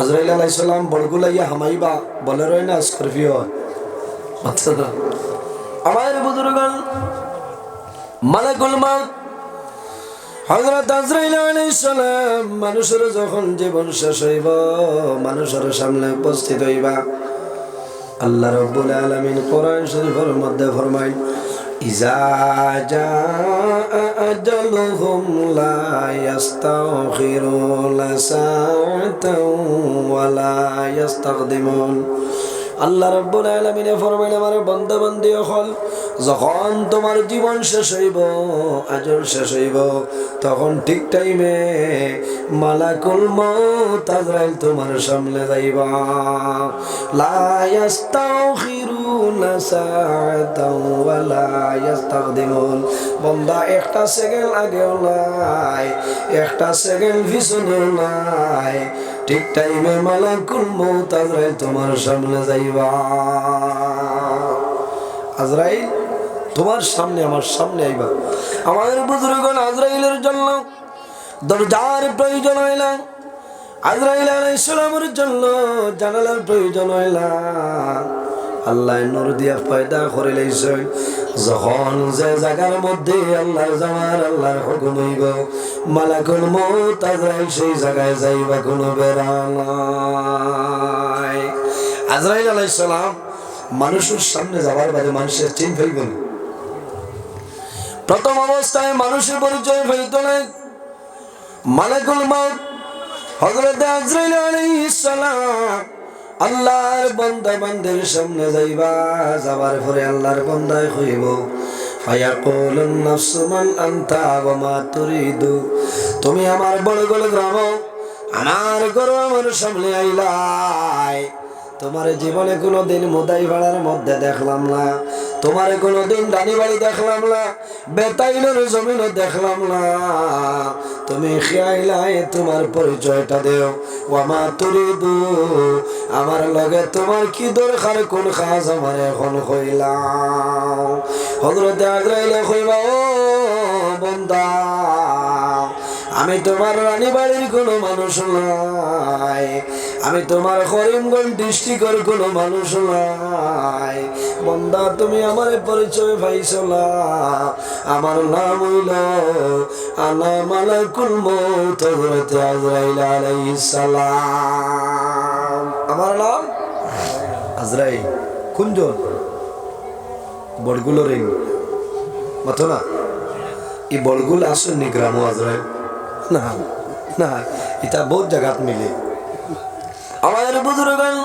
আজরাইল আলাইহিস সালাম বড়গুলাইয়া হামাইবা, বলে রয় না স্করপিও। আচ্ছা না আমার বুজুর্গণ, মালাকুল মউত হযরত আজরাইল আলাইহিস সালাম মানুষের যখন জীবন শেষ হইব, মানুষের সামনে উপস্থিত হইবা, আল্লাহ রাব্বুল আলামিন কোরআন শরীফের মধ্যে ফরমায়, ইজা জাআ আজালুহুম লা ইস্তাখিরুনা সাআতান ওয়া লা ইস্তাকদিমুন। আল্লাহ রাব্বুল আলামিন ফরমায়, আমার বান্দা বান্দি হল, যখন তোমার জীবন শেষ হইব, আজল শেষ হইব, তখন ঠিক টাইমে মালাকুল মউত আজরাইল তোমার সামনে যাইবা। লা ইস্তাখিরুনা সাআতান ওয়া লা ইস্তাকদিমুন। বান্দা একটা সেকেন্ড আগেও নাই, একটা সেকেন্ড পিছনেও নাই, ঠিক টাইমে মালাকুল মউত আজরাইল তোমার সামনে যাইবা। আজরাইল তোমার সামনে, আমার সামনে আইবা। আমার বুজুর্গণ, আজরাইলের জন্য দরজার প্রয়োজন হয় না, আজরাইল আলাইহিস সালামের জন্য জানালার প্রয়োজন হয় না। আল্লাহ নূর দিয়া পয়দা করে লাইছেন। যখন যে জায়গার মধ্যে আল্লাহর যাওয়ার, আল্লাহর হুকুম হইব, মালাকুল মউত আজরাইল সেই জায়গায় যাইবা, কোনো বেড়া নাই। আজরাইল আলাইহিস সালাম মানুষের সামনে যাওয়ার বাদে মানুষের চিন ফেলব না। প্রথম অবস্থায় মানুষের পরিচয় ফেলত না। মালাকুল মউত হযরত আজরাইল আলাইহিস সালাম আল্লাহর বান্দা বান্দার সামনে যাইবা, যাবার পরে আল্লাহর বান্দায় কইব, ফায়াকুলুন নাফসু মান আনতা ওয়া মা তুরিদু। তুমি আমার বড় বড় গ্রাম, আমার ঘর, আমার সামনে আইলাই, তোমার জীবনে কোনোদিন মুদাই ভাড়ার মধ্যে দেখলাম না, তোমার কোনোদিন ডানি বাড়ি দেখলাম না, বেতাইলের জমিনও দেখলাম না। তুমি খেয়াইলাই, তোমার পরিচয়টা দেও। ওয়ামা তুরিদু, আমার লগে তোমার কি দরকার, কোন কাজ আমার এখন কইলাম। হযরত আজরাইল কইবা, ও বান্দা, আমি তোমার রানী বাড়ির কোনো মানুষ নাই, আমি তোমার করিমগঞ্জ ডিস্ট্রিক্টের কোনো মানুষ নাই। বন্দা তুমি আমার পরিচয় পাইছো না, আমার নাম হইল আনা মালাকুল মউত হযরত আজরাইল আলাইহিস সালাম। আমার নাম আজরাইল। কোনজন? বড়গুলো রিং মতো না, এই বড়গুলো আসেননি গ্রাম আজরাইল না, না এটা বহুত জায়গাত মিলে। আমার বুজুর্গান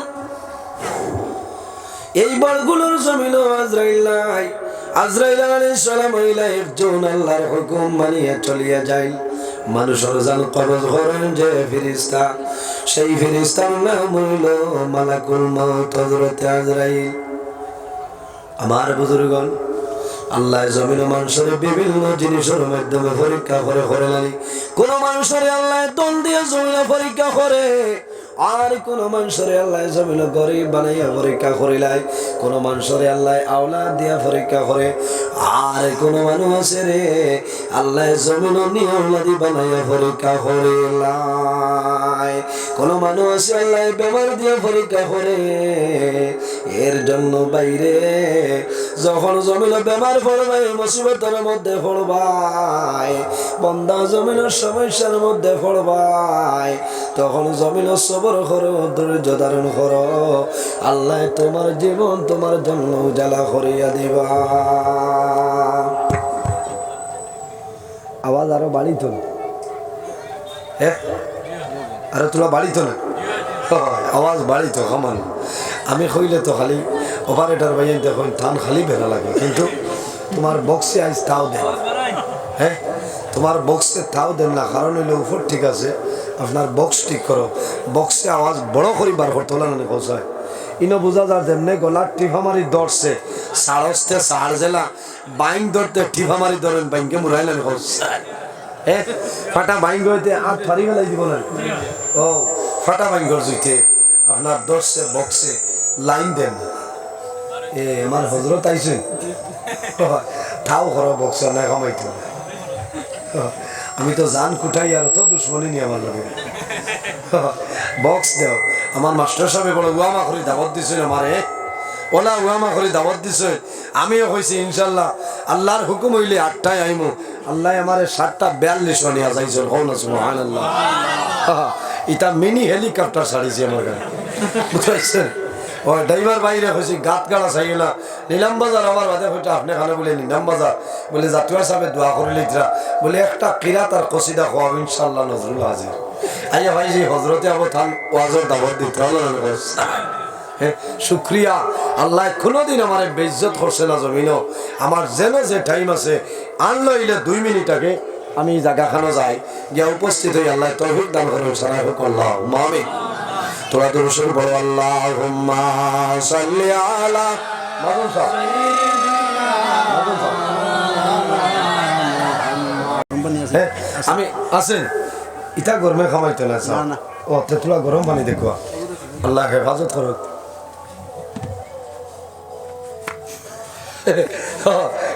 এই বড়গুলোর জমিন আজরাইল নাই। আজরাইল আলাইহিস সালাম হইলা একজন আল্লাহর হুকুম মানিয়ে চলিয়া যায়। মানুষের জান কবজ করেন যে ফেরেশতা, সেই ফেরেশতার নাম হইল মালাকুল মউত হযরত আজরাইল। আমার বুজুর্গণ আল্লাহ জমিন মানুষের বিভিন্ন জিনিসের মাধ্যমে পরীক্ষা করে করে নানি। কোন মানুষের আল্লাহ দল দিয়ে জমিনে পরীক্ষা করে, আর কোন মানুষের আল্লাহ জমিন গরিব বানাইয়া পরীক্ষা করিলাই, কোন মানুষের আল্লাহ আওলাদ দিয়া পরীক্ষা করে, আর কোন মানুষ আছে রে আল্লাহ জমিন নিয়মলাদি বানাইয়া পরীক্ষা করিলাই, কোন মানুষ আছে আল্লাহ বেমার দিয়া পরীক্ষা করে। এর জন্য বাইরে যখন জমিন বেমার পড়বাই, মুসিবতের মধ্যে পড়বাই, বন্দা জমিনের সমস্যার মধ্যে পড়বাই, তখন জমিন সবর করো, ধৈর্য ধারণ করো, আল্লাহ তোমার জীবন তোমার জন্য উজালা করিয়া দিবা। আওয়াজ আরো বাড়িত হ্যাঁ, আরো তোলা বাড়িত না, আওয়াজ বাড়িত সমান। আমি কইলে তো খালি অপারেটর ভাই দেখুন টান খালি বেড়া লাগে, কিন্তু তোমার বক্সে আজ তাও দেন, হ্যাঁ তোমার বক্সে তাও দেন না, কারণ হইলে উপর ঠিক আছে, আপনার বক্স ঠিক করো, বক্সে আওয়াজ বড় করি বার করতে হলে না কোথায় ইনো বোঝা যায় যেমনি গলার টিফা মারি ধরছে, সাড়সতে সাড় জেলা বাইং ধরতে টিফা মারি ধরেন, বাইংকে মুড়াইলেন কোথায় হ্যাঁ, ফাটা বাইং হইতে হাত ফারি ফেলাই দিব না, ও ফাটা বাইং জুইতে আপনার ধরছে বক্সে লাইন দেন। এ আমার হজরত আইছে তাও করো বক্সে না কমাইতে, আমি তো জান কুঠাই আর তো দুশ্মনী নি আমার লগে, বক্স দেও। আমার মাস্টার সাহেব বলে উয়ামা করে দাবত দিছিল আমারে, ওলা উয়ামা করে দাবত দিছে, আমিও কইছি ইনশাল্লাহ আল্লাহর হুকুম হইলে 8টায় আইমু, আল্লাহ আমারে 7:42 বানিয়া যাইছিল, হও না সুবহানাল্লাহ। এটা মিনি হেলিকপ্টার ছাড়িছে আমার গাড়ি, বুঝাইছেন? ও ড্রাইভার বাইরে হয়েছে গাত গাড়া চাইল না, নিলাম বাজার আমার বাদে হইতে আপনি খানে বলে নিলাম বাজার বলে জাতুয়ার সাহেব দোয়া করে লিখরা বলে একটা কিরাত আর কসিদা খোয়াব ইনশাল্লাহ নজরুল হাজির। আইয়া ভাই যে হজরতে আবু থান ওয়াজর দাবত দিতে হলো না, হ্যাঁ শুক্রিয়া। আল্লাহ কোনোদিন আমার বেইজ্জত করছে না জমিনও, আমার যেন যে টাইম আছে আনলো ইলে 2 মিনিট আগে আমি জায়গাখানো যাই গিয়া উপস্থিত হই, আল্লাহ তৌফিক দান করুন, সারাই হোক আল্লাহ আমিন। তোরা তো রসুল বড় আল্লাহুম্মা সাল্লি আলা মাদুন সাহেব, আমি আছেন ইটা গরমে খামাইতে না ও তেতুলা গরম পানি দেখো, আল্লাহ হেফাজত করুক।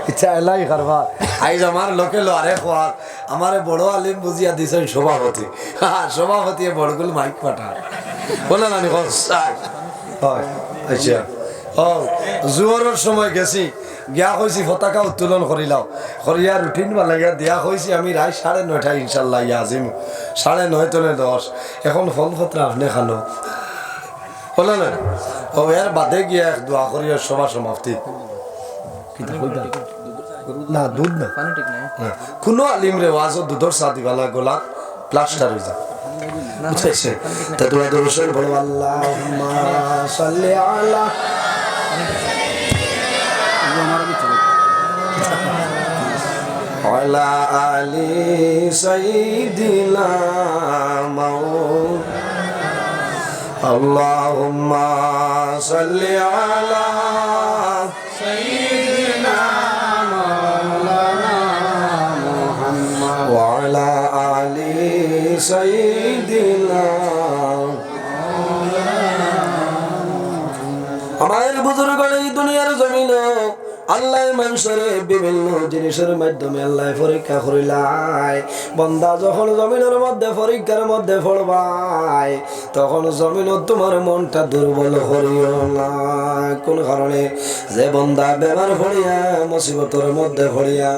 ইচ্ছা এলাই কারবা আইজ আমার লোকে আরে খোয়ার আমারে বড় আলিম বুঝিয়া দিছেন সভাপতি, সভাপতি বড়গুলো মাইক পাঠা বলে না আচ্ছা। ও জোয়ারের সময় গেছি গিয়া কইছি পতাকা উত্তোলন করিলাও, করিয়া রুটিন বানাইয়া দিয়া কইছি আমি রায় 9:30 ইনশাল্লাহ ইয়া আজিম 9:30 তলে 10, এখন ফল ফতরা আপনি খানো বলে না। ও এর বাদে গিয়া দোয়া করিয়া সভা সমাপ্তি না, দুধ না কোনো আলিম রে ওয়াজও দুধর চা দিবালা গোলা প্লাস্টার হয়ে যায়, বুঝাইছে? তা তোরা তো রসুল বলো আল্লাহুম্মা সাল্লি আলা ওয়ালা আলি সাইয়্যিদিনা আল্লাহুম্মা সাল্লি আলা সাইয়্যিদিনা মাওলানা মুহাম্মদ ওয়া আলা আলি সাইয়্যিদিনা। আমার বুজুর্গ এই দুনিয়ার জমিন আল্লাহ মানুষের বিভিন্ন জিনিসের মাধ্যমে আল্লাহ পরীক্ষা করিলাই। বন্দা যখন জমিনের মধ্যে পরীক্ষার মধ্যে পড়বাই তখন জমিন তোমার মনটা দুর্বল করিও না। কোন কারণে? যে বন্দা বেমার পড়িয়া মুসিবতের মধ্যে পড়িয়া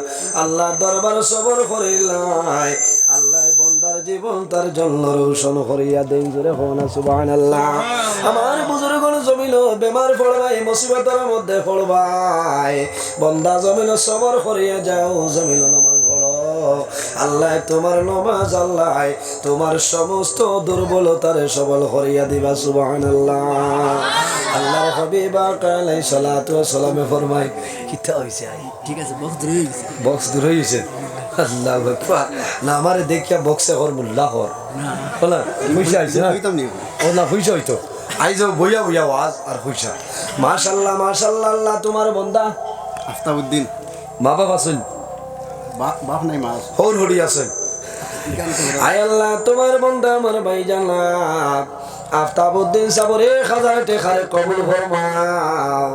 আল্লাহ দরবার সবর করিলাই, আল্লাহ বন্দার জীবন তার জন্য রোশন করিয়া দেন। জোরে হন সুবহানাল্লাহ। আমার বুজুর্গণ জমিন বেমার পড়বাই মুসিবতের মধ্যে পড়বাই, বন্দা জমিন সবর করিয়া যাও, জমিন নামাজ পড়ো। আল্লাহ তোমার নামাজ আল্লাহ তোমার সমস্ত দুর্বলতারে সবল করিয়া দিবা। সুবহানাল্লাহ। আল্লাহর হাবিব আলাইহিস সালাতু ওয়াস সালামে ফরমায় কিতা হইছে? ঠিক আছে, বক্স দূর হইছে। আল্লাহ আকবার। না আমারে দেখিয়া বক্সে কর মুল্লাহ কর না পয়সা আইছে না ও না পয়সা হইতো আইজ বইয়া বইয়া ওয়াজ আর পয়সা। মাশাআল্লাহ মাশাআল্লাহ। আল্লাহ তোমার বান্দা আফতাবউদ্দিন মা বাবা আছেন? বাপ নাই মা হর হরি আছেন। আয় আল্লাহ তোমার বান্দা আমার ভাই জান্নাত আফতাবউদ্দিন সাবরে 1000 টাকার কবুল ফরমাও।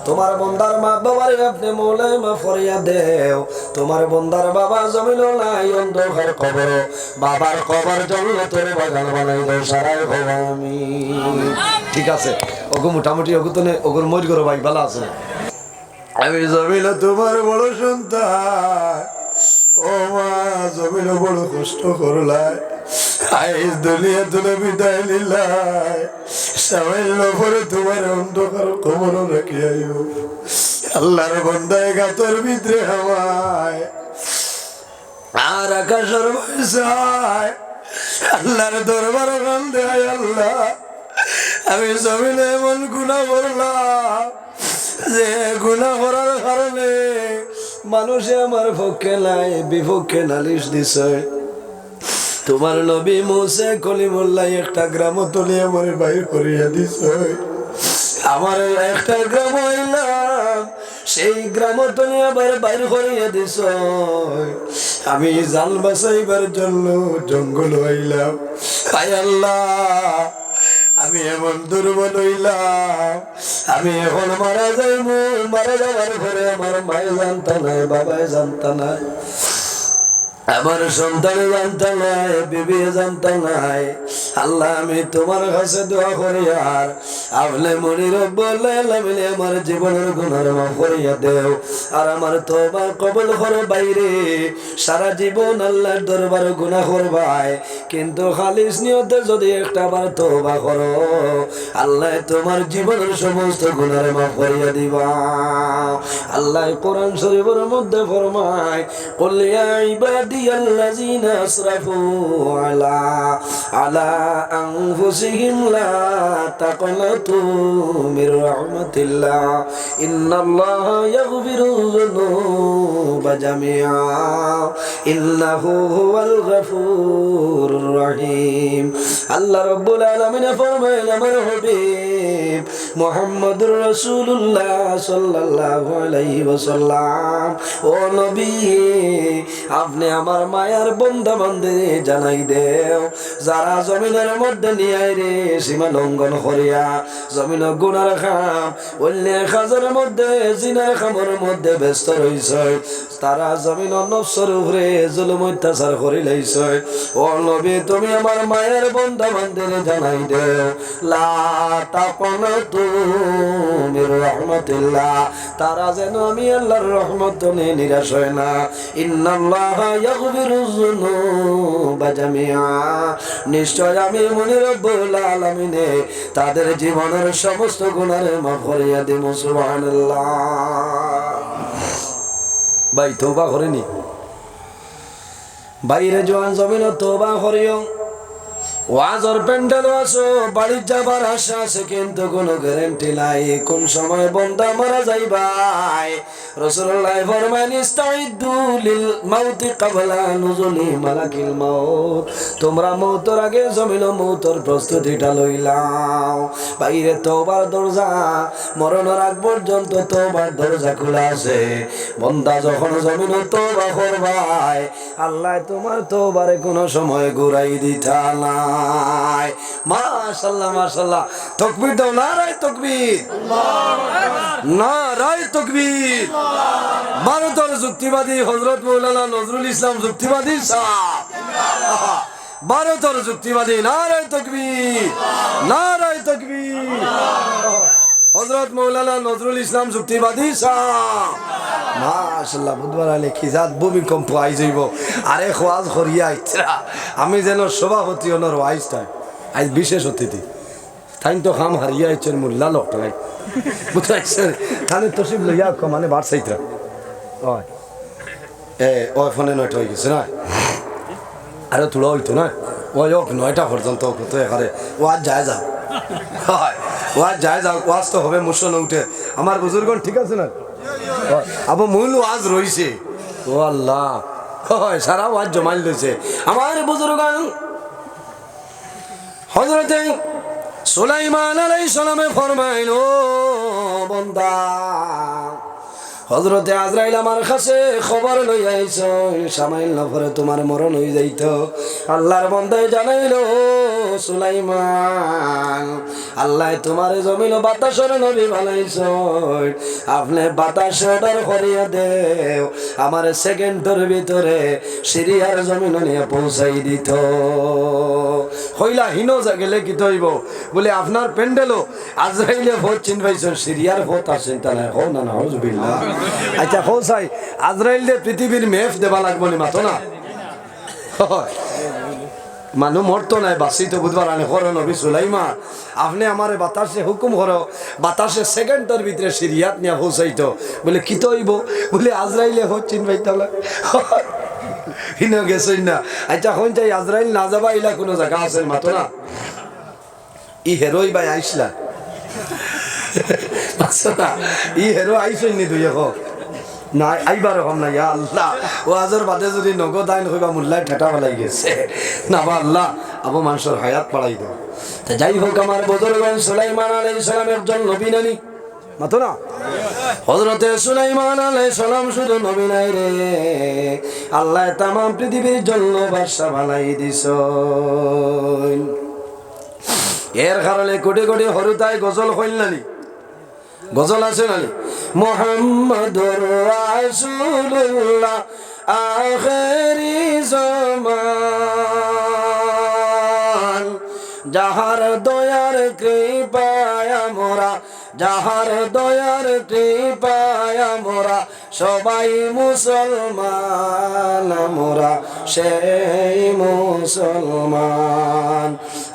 তোমার বন্দার মা বাবারে আপনি মৌলায় মা ফরিয়া দেও। তোমার বন্দার বাবা জমিন নাই অন্ধকার কবর, বাবার কবর জান্নাতের বাগান বানাই দাও সারাই ভবামি। ঠিক আছে ওগো মোটামুটি ওগো তো ওগোর মরি করো ভাই ভালো আছে। আমি জমিন তোমার বড় সন্তান, ও মা জমিন বড় কষ্ট করলাই, আইস দুনিয়া তুলে বিদায় নিলাই, সামান্য পরে তোমার অন্ধকার কবর রাখি আইও। আল্লাহর বান্দায় গাতর ভিতরে হাওয়ায় আর আকাশের ভয়সায় আল্লাহর দরবার কান্দে। আল্লাহ আমি জমিনে এমন গুনাহ করলাম যে গুনাহ করার কারণে মানুষে আমার পক্ষে নাই বিপক্ষে নালিশ দিছে। তোমার নবী মুসা কলিমুল্লাহ একটা গ্রাম তুলে আমার বাইর করিয়া দিছে। আমার একটা গ্রাম হইলাম, সেই গ্রাম তুলে আবার বাইর করিয়া দিছ। আমি জাল বাঁচাইবার জন্য জঙ্গল হইলাম। আয় আল্লাহ আমি এমন দুর্বল হইলাম, আমি এখন মারা যাইব। মারা যাওয়ার পরে আমার মায় জানতা নাই, বাবাই জানতা নাই, আমার সন্তান জানতা নাই, বিবি জানতা নাই। আল্লাহ আমি তোমার কাছে দোয়া করি আর আপনি মনি রব্বুল আলামিন আমার জীবনের গুনাহ মাফ করিয়া দেও আর আমার তওবা কবুল করো। বাইরে সারা জীবন আল্লাহর দরবারে গুনাহ করবাই, কিন্তু খালিস নিয়তে যদি একটা বার তওবা করো আল্লাহ তোমার জীবনের সমস্ত গুনাহ মাফ করিয়া দিবা। আল্লাহ কোরআন শরীফের মধ্যে ফরমায় কুল ইয়া ইবাদিয়াল্লাযিনা আসরাফু আলা আনফুসিহিম লা তাকনাতু মির রাহমাতিল্লাহ ইন্নাল্লাহা ইয়াগফিরুয যুনুবা জামিআ ইন্নাহু হুয়াল গফুরুর রহিম। আল্লাহ রাব্বুল আলামিন ফরমায় আমার হাবিব মুহাম্মদুর রাসূলুল্লাহ সাল্লাল্লাহু আলাইহি ওয়াসাল্লাম, ও নবী আপনি আমার মায়ার বান্দা বান্দিরে জানাই দেও যারা জমিনের মধ্যে নিয়ে রে সীমা লঙ্ঘন করিয়া জমিন গুনার খাম অন্য খাজের মধ্যে জিনা খামর মধ্যে ব্যস্ত রইছে, তারা জমিন নফসের উপরে জুলুম অত্যাচার করি লাইছে। ও নবী তুমি আমার মায়ের বান্দা বান্দিরে জানাই দেও লা তাকনাতু মির রাহমাতিল্লাহ, তারা যেন আমি আল্লাহর রহমত নিয়ে নিরাশ হয় না। ইন্নাল্লাহা ইয়াগফিরুয যুনুবা জামিআ, নিশ্চয় আমি মনি রব্বুল আলামিনে তাদের জীবনের সমস্ত গুনাহ মাফ করিয়া দেব। সুবহানাল্লাহ। ভাই তওবা করেনি বাইরে জওয়ান জমিন তওবা করিও। ওয়াজর প্যান্ডেল আছো বাড়ি যাবার আশা আছে কিন্তু কোনো গ্যারান্টি নাই কোন সময় বন্দা মারা যাইবাই। রাসূলুল্লাহ ফরমান ইস্তাইদু লিল মাউতি ক্বাবলা নুজুলি মালাকিল মাউত, তোমরা মওতের আগে জমিন মওতের প্রস্তুতিটা লইলাও। বাইরে তওবার দরজা মরণের আগ পর্যন্ত তওবার দরজা খোলা আছে। বন্দা যখন জমিন তওবা করবাই আল্লাহ তোমার তওবারে কোনো সময় ঘুরাই দিতা না। নাই। মাশাআল্লাহ মাশাআল্লাহ, তাকবীর দাও, নারায়ে তাকবীর, নারায়ে তাকবীর। ভারতের যুক্তিবাদী হযরত মাওলানা নজরুল ইসলাম যুক্তিবাদী সাহেব, ভারতের যুক্তিবাদী, নারায়ে তাকবীর, নারায়ে তাকবীর। হযরত মাওলানা নজরুল ইসলাম যুক্তিবাদী সাহেব, মাশাআল্লাহ। বুধবার আলে খিজাত ভূমিকম্প আই যাইব। আরে খোয়াজ করিয়া ইচ্ছা আমি যেন সভাপতি ওনার ওয়াইসটাই আজ বিশেষ অতিথি তাই তো খাম হারিয়া ইচ্ছেন মোল্লা লোকটাই বুঝাইছেন খালি তসিব লইয়া মানে বাড়ছাইতরা হয় ওই ফোনে 9টা হয়ে গেছে না, আরে তুলা হইতো না, ওই হোক 9টা পর্যন্ত কত এখানে ওয়াজ যায় যাও, হয় ওয়াজ যায় যাও, ওয়াজ তো হবে মুসন উঠে। আমার বুজুর্গন ঠিক আছে না, আবু মূল ওয়াজ রইছে। ও আল্লাহ, হয় সারা ওয়াজ জমাইল রয়েছে। আমার বুজুর্গান হযরতে সুলাইমান আলাইহিস সালামে ফরমাইল, ও বান্দা, হযরতে আজরাইল আমার কাছে খবর লই আইছ, সামাইল না পরে তোমার মরণ হই যাইত। আল্লাহর বান্দায় জানাইলো, সুলাইমান, আল্লাহ তোমার জমিন বাতাসের নবী বানাইছ, আপনি বাতাস অর্ডার করিয়া দেও, আমার সেকেন্ডের ভিতরে সিরিয়ার জমিন নিয়ে পৌঁছাই দিত। হইলা হিন গেলে কি তৈব বলে আপনার প্যান্ডেলও আজরাইলে ভোট চিন পাইছেন, সিরিয়ার ভোট আসেন তা না, হো না না হুজুবিল্লাহ। আচ্ছা হো চাই আজরাইলে পৃথিবীর মেফ দেবা লাগবো নি, মাতো না মানুষ মরতো নাই, বাসি তো বুধবার আনে করো নবী সুলাইমান, আপনি আমার বাতাসে হুকুম করো, বাতাসে সেকেন্ডের ভিতরে সিরিয়াত নিয়ে পৌঁছাইতো। বলে কি তৈব বলে আজরাইলে ভোট চিন পাইতাম হিনো গেছেন না। আচ্ছা হন চাই আজরাইল না যাবা ইলা কোনো জায়গা আছে মাতো না, ই হেরোই ভাই আইসলা ই হেরো আইসই নি তুই এখন না আইবার হম না, ইয়া আল্লাহ ও আজর বাদে যদি নগদ আইন হইবা মোল্লায় ঠেটা ফেলাই গেছে না, বা আল্লাহ আবু মানুষের হায়াত বাড়াই দাও। তা যাই হোক, আমার বুজুর্গান সুলাইমান আলাইহিস সালামের জন্য নবী নানি মাতো না, হযরতে সুলাইমান আলাইহিস সালাম শুধু নবী নাই রে, আল্লাহ তাম পৃথিবীর জন্য বাদশা বানাই দিছ। এর কারণে কোটি কোটি হরুতায় গজল হইল নানি, গজল আছে নানি, মুহাম্মাদুর রাসূলুল্লাহ আখিরি জামান, যাহার দয়ার কৃপায় মোরা, যাহার দয়ার কৃপায় মোরা সবাই মুসলমান, মোরা সেই মুসলমান,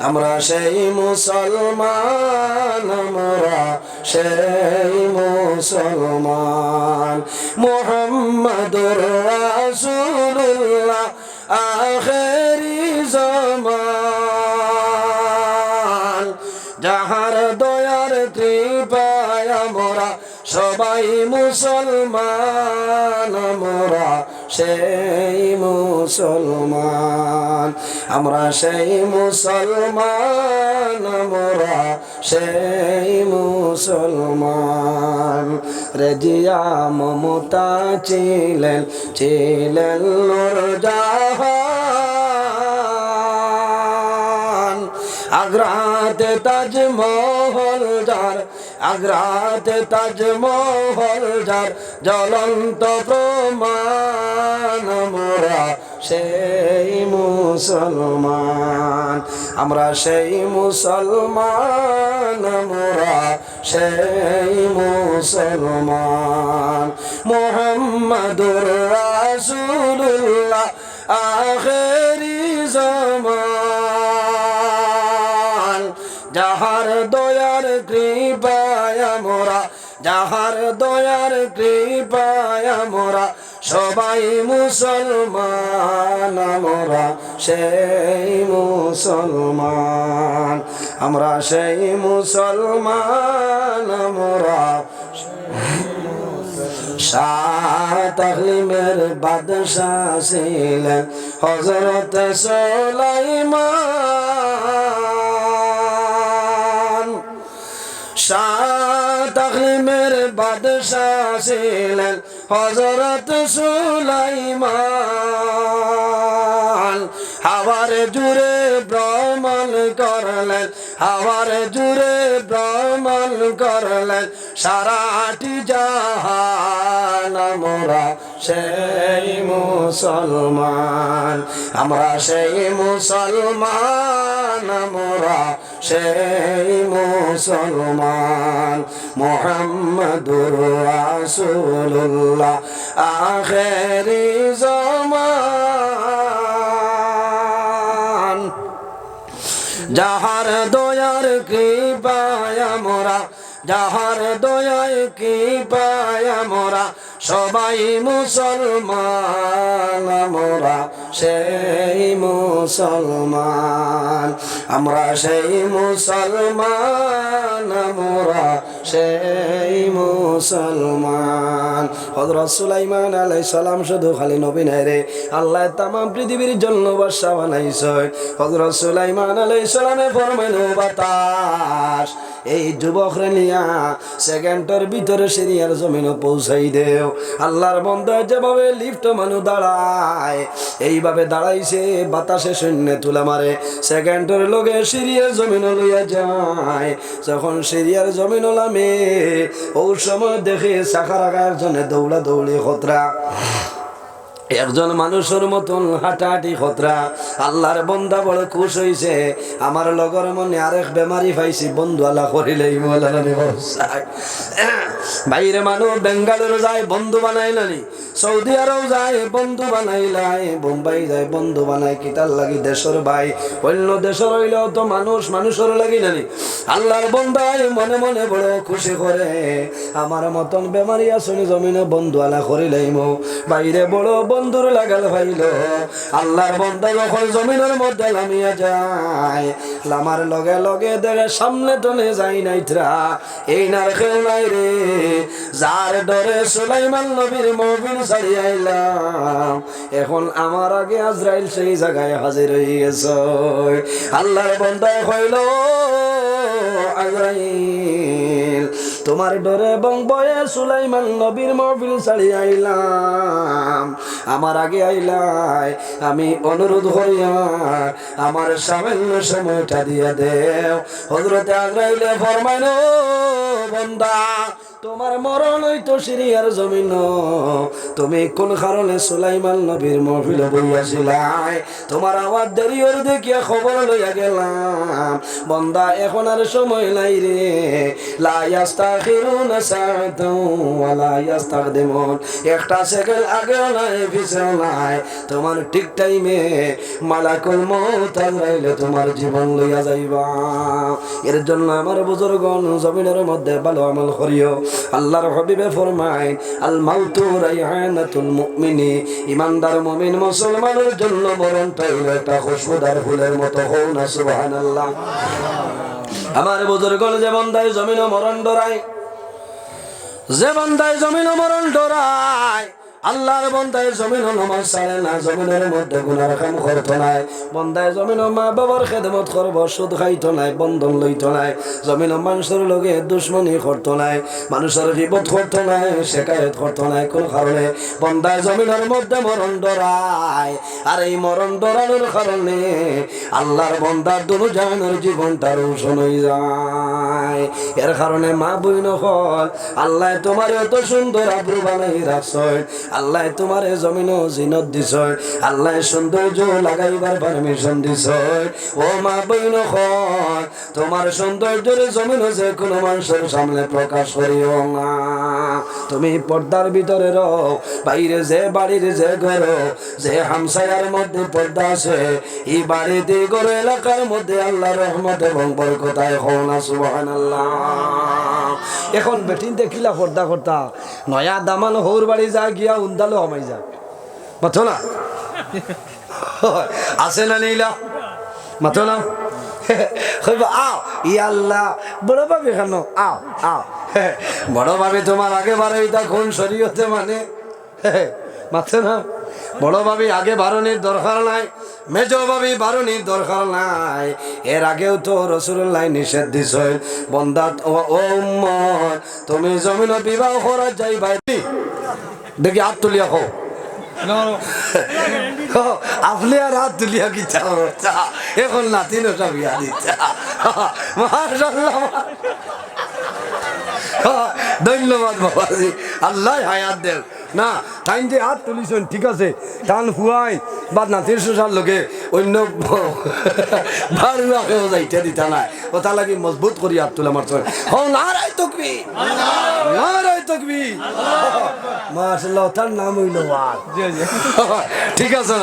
আমরা সেই মুসলমান, মোরা সেই মুসলমান। মুহাম্মাদুর রাসূলুল্লাহ আখিরি জামান, যাহার দয়ার কৃপায় মোরা সবাই মুসলমান, মোরা সেই মুসলমান, আমরা সেই মুসলমান, মোরা সেই মুসলমান। রেজিয়া মমতা ছিলেন, ছিলেন নূরজাহান, আগ্রাতে তাজমহল যার, আগ্রাতে তাজমহল যার জ্বলন্ত প্রমাণ, মোরা সেই মুসলমান, আমরা সেই মুসলমান, মোরা সেই মুসলমান। মুহাম্মাদুর রাসূলুল্লাহ আখিরি জামান, যাহার দয়ার কৃপায় মোরা, যাহার দয়ার কৃপায় মোরা সবাই মুসলমান, মোরা সেই মুসলমান, আমরা সেই মুসলমান, মোরা শাহ তাকলিমের বাদশাহ ছিলেন হযরত সুলাইমান, শাহ তাকলিমের বাদশাহ ছিলেন হযরত সুলাইমান, হাওয়ার জুড়ে ভ্রমণ করলেন, হাওয়ার জুড়ে ভ্রমণ করলেন সারাটি জাহান। আমরা সেই মুসলমান, আমরা সেই মুসলমান, আমরা সেই মুসলমান। মুহাম্মাদুর রাসূলুল্লাহ আখেরি জামান। যাহার দয়ার কৃপায় মোরা, যাহার দয়ায় কৃপায় মোরা সবাই মুসলমান। আমরা সেই মুসলমান, আমরা সেই মুসলমান, আমরা সেই মুসলমান। হযরত সুলাইমান আলাইহিস সালাম শুধু খালি নবী নাই রে, আল্লাহ তাম পৃথিবীর জন্য বাদশা বানাইছে। হযরত সুলাইমান আলাইহিস সালামে ফরমাইল, বাতাস এই যুবকরে নিয়া সেকেন্ডের ভিতরে সিরিয়ার জমিনে পৌঁছাই দেও। আল্লাহর বান্দা যেভাবে লিফট মানুষ দাঁড়ায় এইভাবে দাঁড়াইছে, বাতাসে শূন্য তুলে মারে, সেকেন্ডের লগে সিরিয়ার জমিনে লইয়া যায়। যখন সিরিয়ার জমিন নামে ওই সময় দেখে সাখারা গায়ের জন্য দৌড়া দৌড়ি খতরা, একজন মানুষের মতন হাঁটাহাঁটি খতরা। আল্লাহর বন্দা বড় খুশ হইছে, আমার লগর মনে আরেক বেমারি পাইছি, বন্ধু আল্লাহ করিলেই মৌলানি বসায়। বাইরে মানুষ বেঙ্গালুরু যায় বন্ধু বানাই নানি, সৌদি আরব যায় বন্ধু বানাইলাই, বোম্বাই যায় বন্ধু বানাই, কিতার লাগি দেশের ভাই, অন্য দেশের হইলেও তো মানুষ মানুষের লাগি নানি। আল্লাহর বন্দাই মনে মনে বড় খুশি করে, আমার মতন বেমারি আসনি জমিনে বন্ধু আল্লাহ করিলেই মো। বাইরে বড় বন্ধুর লাগাল ভাইল। আল্লাহর বন্দা যখন জমিনের মধ্যে নামিয়া যায়, লামার লগে লগে দেখে সামনে টনে যাই নাইত্রা, এই নার খেল নাই রে, যার ডরে সুলাইমান নবীর মবিন ছাড়িয়ে আইলাম, এখন আমার আগে আজরাইল সেই জায়গায় হাজির হয়ে গেছে। আল্লাহর বন্দা হইল, আজরাইল তোমার ডরে বংবয়ে সুলাইমান নবীর মহফিল ছাড়িয়ে আইলাম, আমার আগে আইলাই, আমি অনুরোধ করিয়া আমার সামান্য সময়টা দিয়া দেও। হযরতে আজরাইলে ফরমাইল, বন্দা তোমার মরণ হইতো সিরিয়ার জমিন, তুমি কোন কারণে সুলাইমান নবীর মহফিলে বইয়াছিলাই, তোমার আওয়াজ দেরি ওর দেখিয়া খবর লইয়া গেলাম। বন্দা এখন আর সময় নাই রে, লা ইস্তাখিরুনা সাআতাও ওয়া লা ইস্তাকদিমুন, একটা সেকেন্ড আগেও নাই পিছেও নাই, তোমার ঠিক টাইমে মালাকুল মউত আজরাইলে তোমার জীবন লইয়া যাইবা। এর জন্য আমার বুজুর্গণ জমিনের মধ্যে ভালো আমল করিও। আল্লাহর হাবিবে ফরমায়, আল মাউতু রাইহানাতুল মুমিনি, ইমানদার মুমিন মুসলমানের জন্য মরণটা হলো একটা খুশবুদার ফুলের মতো। হও না সুবহানাল্লাহ। আমার বুজুর্গণ যে বান্দায় জমিন মরণ ডরায়, যে বান্দায় জমিন মরণ ডরায়, আল্লাহর বন্দায় জমিন নামাজ ছাড়ে না, জমিনের মধ্যে গুনার কাম করতো নাই, বন্দায় জমিন মা বাবার খেদমত করব, সুদ খাইতো নাই, বন্ধন লইতো নাই, জমিন মানুষের লগে দুশ্মনী করতো নাই, মানুষের বিপদ করতো নাই, শেখায়ত করতো নাই, কোন কারণে বন্দায় জমিনের মধ্যে মরণ ডরায়। আর এই মরণ ডরানোর কারণে আল্লাহর বন্দার দুনু জাহানের জীবনটা রোশন হয়ে যায়। এর কারণে মা বইন হল, আল্লাহ তোমার এত সুন্দর আব্রু বানাই রাখছ, আল্লাহ তোমার জমিনও জিনত দিছ, আল্লাহ সৌন্দর্য লাগাইবার পারমিশন দিছ। ও মা বইন হল, তোমার সৌন্দর্যের জমিন যে কোনো মানুষের সামনে প্রকাশ করিও না, তুমি পর্দার ভিতরে রও, বাইরে যে বাড়ির যে ঘর যে হামসায়ার মধ্যে পর্দা আছে, এই বাড়িতে ঘরে এলাকার মধ্যে আল্লাহ রহমত এবং বরকতায় হও না সুবহানাল্লাহ। এখন বেটিন দেখিলা পর্দা করতা, নয়া দামান হৌর বাড়ি যা গিয়া উন্দালো হমাই যা, মাথো না আছে না নিলা মাথো না আও, ই আল্লাহ বড় ভাবি কেন, আও আও, বড় ভাবি তোমার আগে বারে এটা কোন শরীয়তে মানে মাথে না, বড় ভাবি আগে বারণির দরকার নাই, মেজ ভাবি বারণির দরকার নাই, এর আগেও তো রাসূলুল্লাহ নিষেধ দিছ, বন্দা ও উম্মত তুমি জমিন বিবাহ করা যাই ভাই দেখি হাত তুলিয়া হো, আপনি আর হাত তুলিয়া কি চাও এখন নাতিন ওটা বিয়া দিচ্ছা মাশাআল্লাহ ধন্যবাদ বাবাজি আল্লাহ হায়াত দেব না টাইম যে হাত তুলিছেন ঠিক আছে টান ফুয়াই বা নাতির শ্বশুর লোকে অন্য বাড়িও যাইতে দিতা নাই ও তা লাগি মজবুত করি হাত তুলে মারছেন ও নারায় তকবি নারায় তকবি মাশাআল্লাহ তার নাম হইল ওয়াজ ঠিক আছে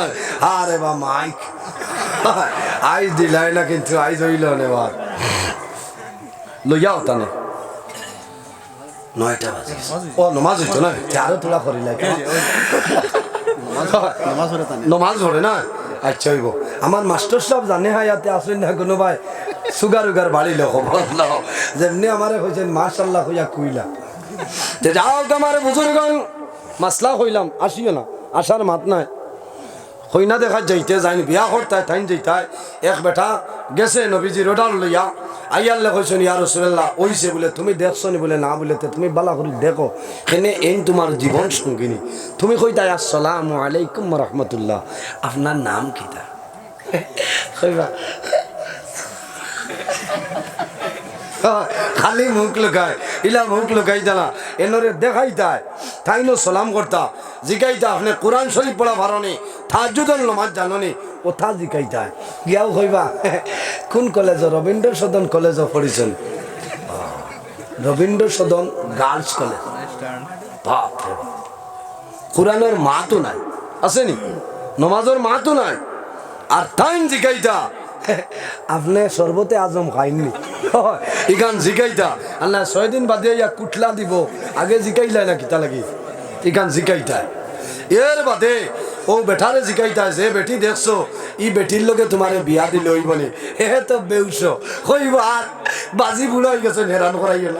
আরে বা মাইক আইজ দিলাই না কিন্তু আইজ হইল নেওয়ার লইয়াও তানে 9টা বাজে ও নমাজ হইতো না চারো তোলা করি লাগে নামাজ পড়ে তানে নমাজ পড়ে না আচ্ছা হইব আমার মাস্টার সাহেব জানে হ্যাঁ ইয়াতে আসেন না কোনো ভাই সুগার উগার বাড়িল খবর যেমনি আমারে হয়েছেন মাশাল্লাহ হইয়া কুইলা যে যাও আমার বুজুর্গন মাসলা হইলাম আসিও না আসার মাত নাই হইনা দেখা যাইতে যাইনি বিয়া করতে থাইন যাইতাই এক বেটা গেছে নবীজির ওডাল লইয়া আইয়াল্লে কইছেন ইয়া রাসূলুল্লাহ ওইছে বলে তুমি দেখছো নি বলে না বলে তুমি বালা করে দেখো এখানে এই তোমার জীবন সঙ্গিনী তুমি কইতাই আসসালামু আলাইকুম ওয়া রাহমাতুল্লাহ আপনার নাম কিটা কইবা খালি মুখ লুকায় ইলা মুখ লুকাই জানা এনরে দেখাইতায় তাইনো সালাম করতা জিকাইতা আপনি কোরআন শরীফ পড়া ভারনি তাহাজ্জুদের নামাজ জাননি ওথা জিকাইতায় গিয়াও কইবা কোন college Rabindra Sadan কলেজও পড়িছেন Rabindra Sadan girls college বাপ রে বাপ কোরআনের মা তো নাই আসেনি নমাজের মা তো নাই আর টাইম জিকাইতা আপনি সর্বতে আজম খাইননি ইখান জিকাইতা আল্লাহ 6 দিন বাদে ইয়া কুটলা দিব আগে জিকাইলাই না কিতা লাগি ইখান জিকাইতা এর বাদে ও বেটারে জিকাইতা যে বেটি দেখছো ই বেটির লগে তোমারে বিয়া দিলে হইবনি হে তো বেউস হইব আর বাজি বুড়া হয়ে গেছে হেরান করাই গেল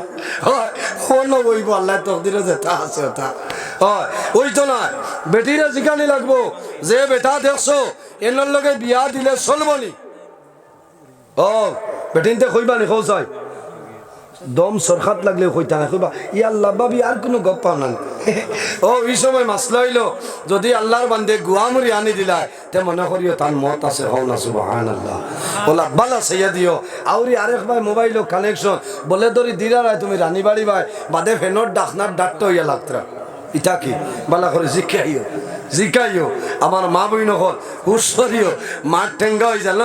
হয় কোন হইব আল্লাহ তকদিরে যেটা আছে ওটা হয় ওই তো না বেটিরে জিকানি লাগবো যে বেটা দেখছো এনার লগে বিয়া দিলে চলবনি ও বেটিনতে কইবা নি কৌসাই দম সরখাত লাগলে কইতা না কইবা ই আল্লাহ বাবি আর কোনো গপ পাও না ও এই সময় মাসলা হইল যদি আল্লাহর বান্দে গুয়ামুরি আনি দিলা তে মনে করিও তার মত আছে হও না সুবহানাল্লাহ বলা বালা সাইয়া দিও আউরি আরেক ভাই মোবাইল কানেকশন বলে ধরি দিরা রায় তুমি রানী বাড়ি ভাই বাদে ফেনর ডাকনার ডাকতে হইয়া লাগতরা ইটা কি বালা করে জিকাইও আমার মা বই নকল হুসরিও মাঠ ঠেঙ্গা হয়ে যান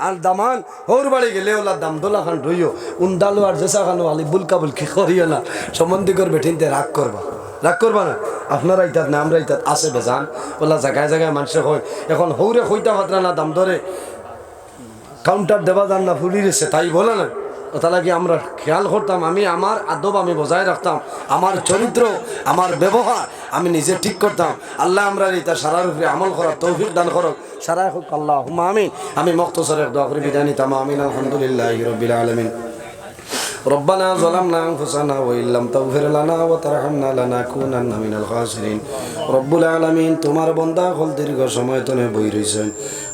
আর দামান হোর বাড়ি গেলে ওলা দামদোলা খান ধুইও উন্দালো আর জেসা খানো আলি বুলকা বুলকি করিও না সম্বন্ধিকর বেঠিনতে রাগ করবা না আপনারা ইতাত না আমরা ইতাত আছে বেজান ওলা জায়গায় জায়গায় মানুষে হয় এখন হৌরে হইতা পাত্রা না দাম ধরে কাউন্টার দেবা যান না ফুলি রেছে তাই বলে না তাহলে কি আমরা খেয়াল করতাম আমি আমার আদব আমি বজায় রাখতাম আমার চরিত্র আমার ব্যবহার আমি নিজে ঠিক করতাম আল্লাহ আমরা এটা সারার উপরে আমল করার তৌফিক দান করো সারা হোক আল্লাহ আমিন আমি মুক্তসরের দোয়া করে বিদায় নিতাম আমিন আলহামদুলিল্লাহি রাব্বিল আলামিন ربنا ظلمنا أنفسنا وإن لم تغفر لنا وترحمنا لنكونن من الخاسرين رب العالمين তোমার বান্দা হল দীর্ঘ সময় তনে বই রইছেন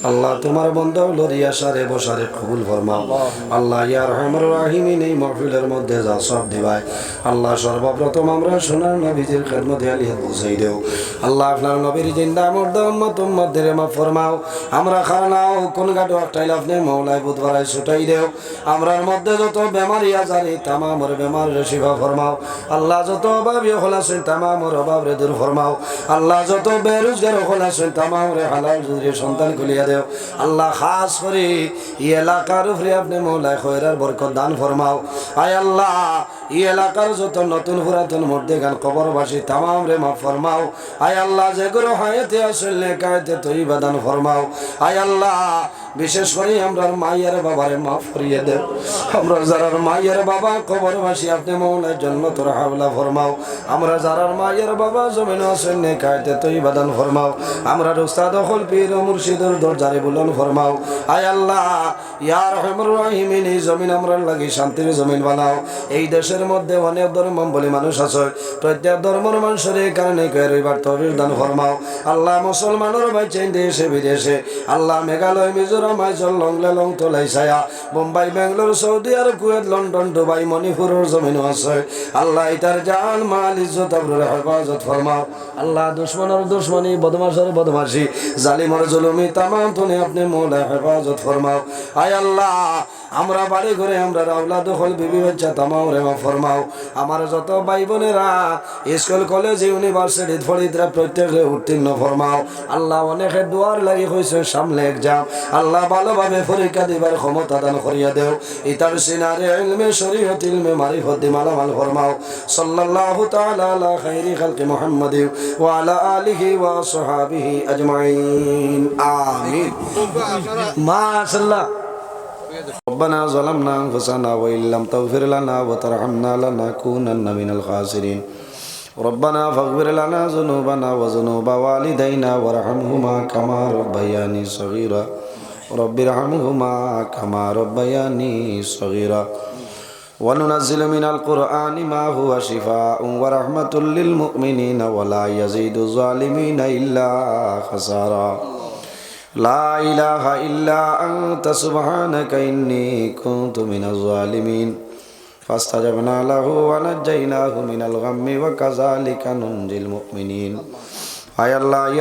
আল্লাহ তোমার বান্দা হল রিয়াসারে বসারে কবুল ফরমাও আল্লাহ ইয়া রহমার রাহিমিন এই মাহফিলের মধ্যে যা সব দিবাই আল্লাহ সর্বপ্রথম আমরা সোনার নবীজির খেদমতে আলিয়াত বুঝাই দেও আল্লাহ আপনার নবীর জিন্দা মর্দা উম্মতের মাফ ফরমাও আমরা খানাও কোন গাটো একটাইল আপনি মওলাই বুধবারাই ছুটাই দেও আমরার মধ্যে যত বেমারি আছে তামামর বেমার শিফা ফরমাও আল্লাহ যত অভাবী হল আছেন তামামর অভাব রে দূর ফরমাও আল্লাহ যত বেরোজগার হল আছেন তামাম রে হালাল জুরি সন্তান খুলিয়া দেও আল্লাহ খাস করে এই এলাকার উপরে আপনি মওলায় খয়রার বরকত দান ফরমাও আয় আল্লাহ এই এলাকার যত নতুন পুরাতন মধ্যে গান কবরবাসী তামাম রে মাফ ফরমাও আয় আল্লাহ যেগুলো হায়াতে আসলে কায়তে তৈবা দান ফরমাও আয় আল্লাহ বিশেষ করে আমরা মায়ের বাবারে মাফ করিয়ে দেও আমরা যারা মায়ের বাবা কবরবাসী আপনি মওলায় জান্নাতুল হাওলা ফরমাও আমরা যারা মায়ের বাবা জমিন আছেন কায়তে তৈবা দান ফরমাও আমরা উস্তাদ হল পীর মুর্শিদের দরজারে বুলন ফরমাও আয় আল্লাহ ইয়া রহমানুর রহিমিন এই জমিন আমরা লাগি শান্তির জমিন বানাও। এই দেশের মধ্যে অনেক ধর্মাবলী মানুষ আছে, প্রত্যেক ধর্মের মানুষের এই কারণে রইবার তৌফিক দান ফরমাও। আল্লাহ মুসলমানের বাইচেন দেশে বিদেশে, আল্লাহ Meghalaya Mizoram Aizawl লংলেলং তোলাইছায়া Mumbai Bangalore Saudi Arab Kuwait London Dubai মণিপুরের জমিনও আছে। আল্লাহ ইতার জান মাল ইজ্জত আবরুর হেফাজত ফরমাও। আল্লাহ দুশ্মনের দুশ্মনী বদমাশের বদমাশি জালিমের জুলুমি তামাম তুনে আপনি মৌলা হেফাজত ফরমাও। আয় আল্লাহ আমরা বাড়ি ঘরে আমরা আওলাদ হল বিবি বাচ্চা তামাও রেমা ফরমাও। আমার যত ভাই বোনেরা স্কুল কলেজ ইউনিভার্সিটি ফরিদরা প্রত্যেকে উত্তীর্ণ ফরমাও। আল্লাহ অনেকে দুয়ার লাগি হয়েছে সামনে এক্সাম, আল্লাহ ভালোভাবে পরীক্ষা দিবার ক্ষমতা দান করিয়া দেও। ইতার সিনারে ইলমে শরীয়ত ইলমে মারিফত দি মালামাল ফরমাও। সাল্লাল্লাহু তাআলা আলা খাইরি খালকি মুহাম্মাদিন ওয়া আলা আলিহি ওয়া সাহাবিহি আজমাইন আমিন। মাশাআল্লাহ। ربنا ظلمنا أنفسنا وإن لم تغفر لنا وترحمنا لنكونن من الخاسرين ربنا فاغفر لنا ذنوبنا وذنوب والدينا وارحمهما كما ربياني صغيرا رب ارحمهما كما ربياني صغيرا وننزل من القرآن ما هو شفاء ورحمة للمؤمنين ولا يزيد الظالمين إلا خسارا لا إله إلا أنت سبحانك إني كنت من الظالمين فاستجبنا له ونجيناه من الغم وكذلك ننجي المؤمنين. أي الله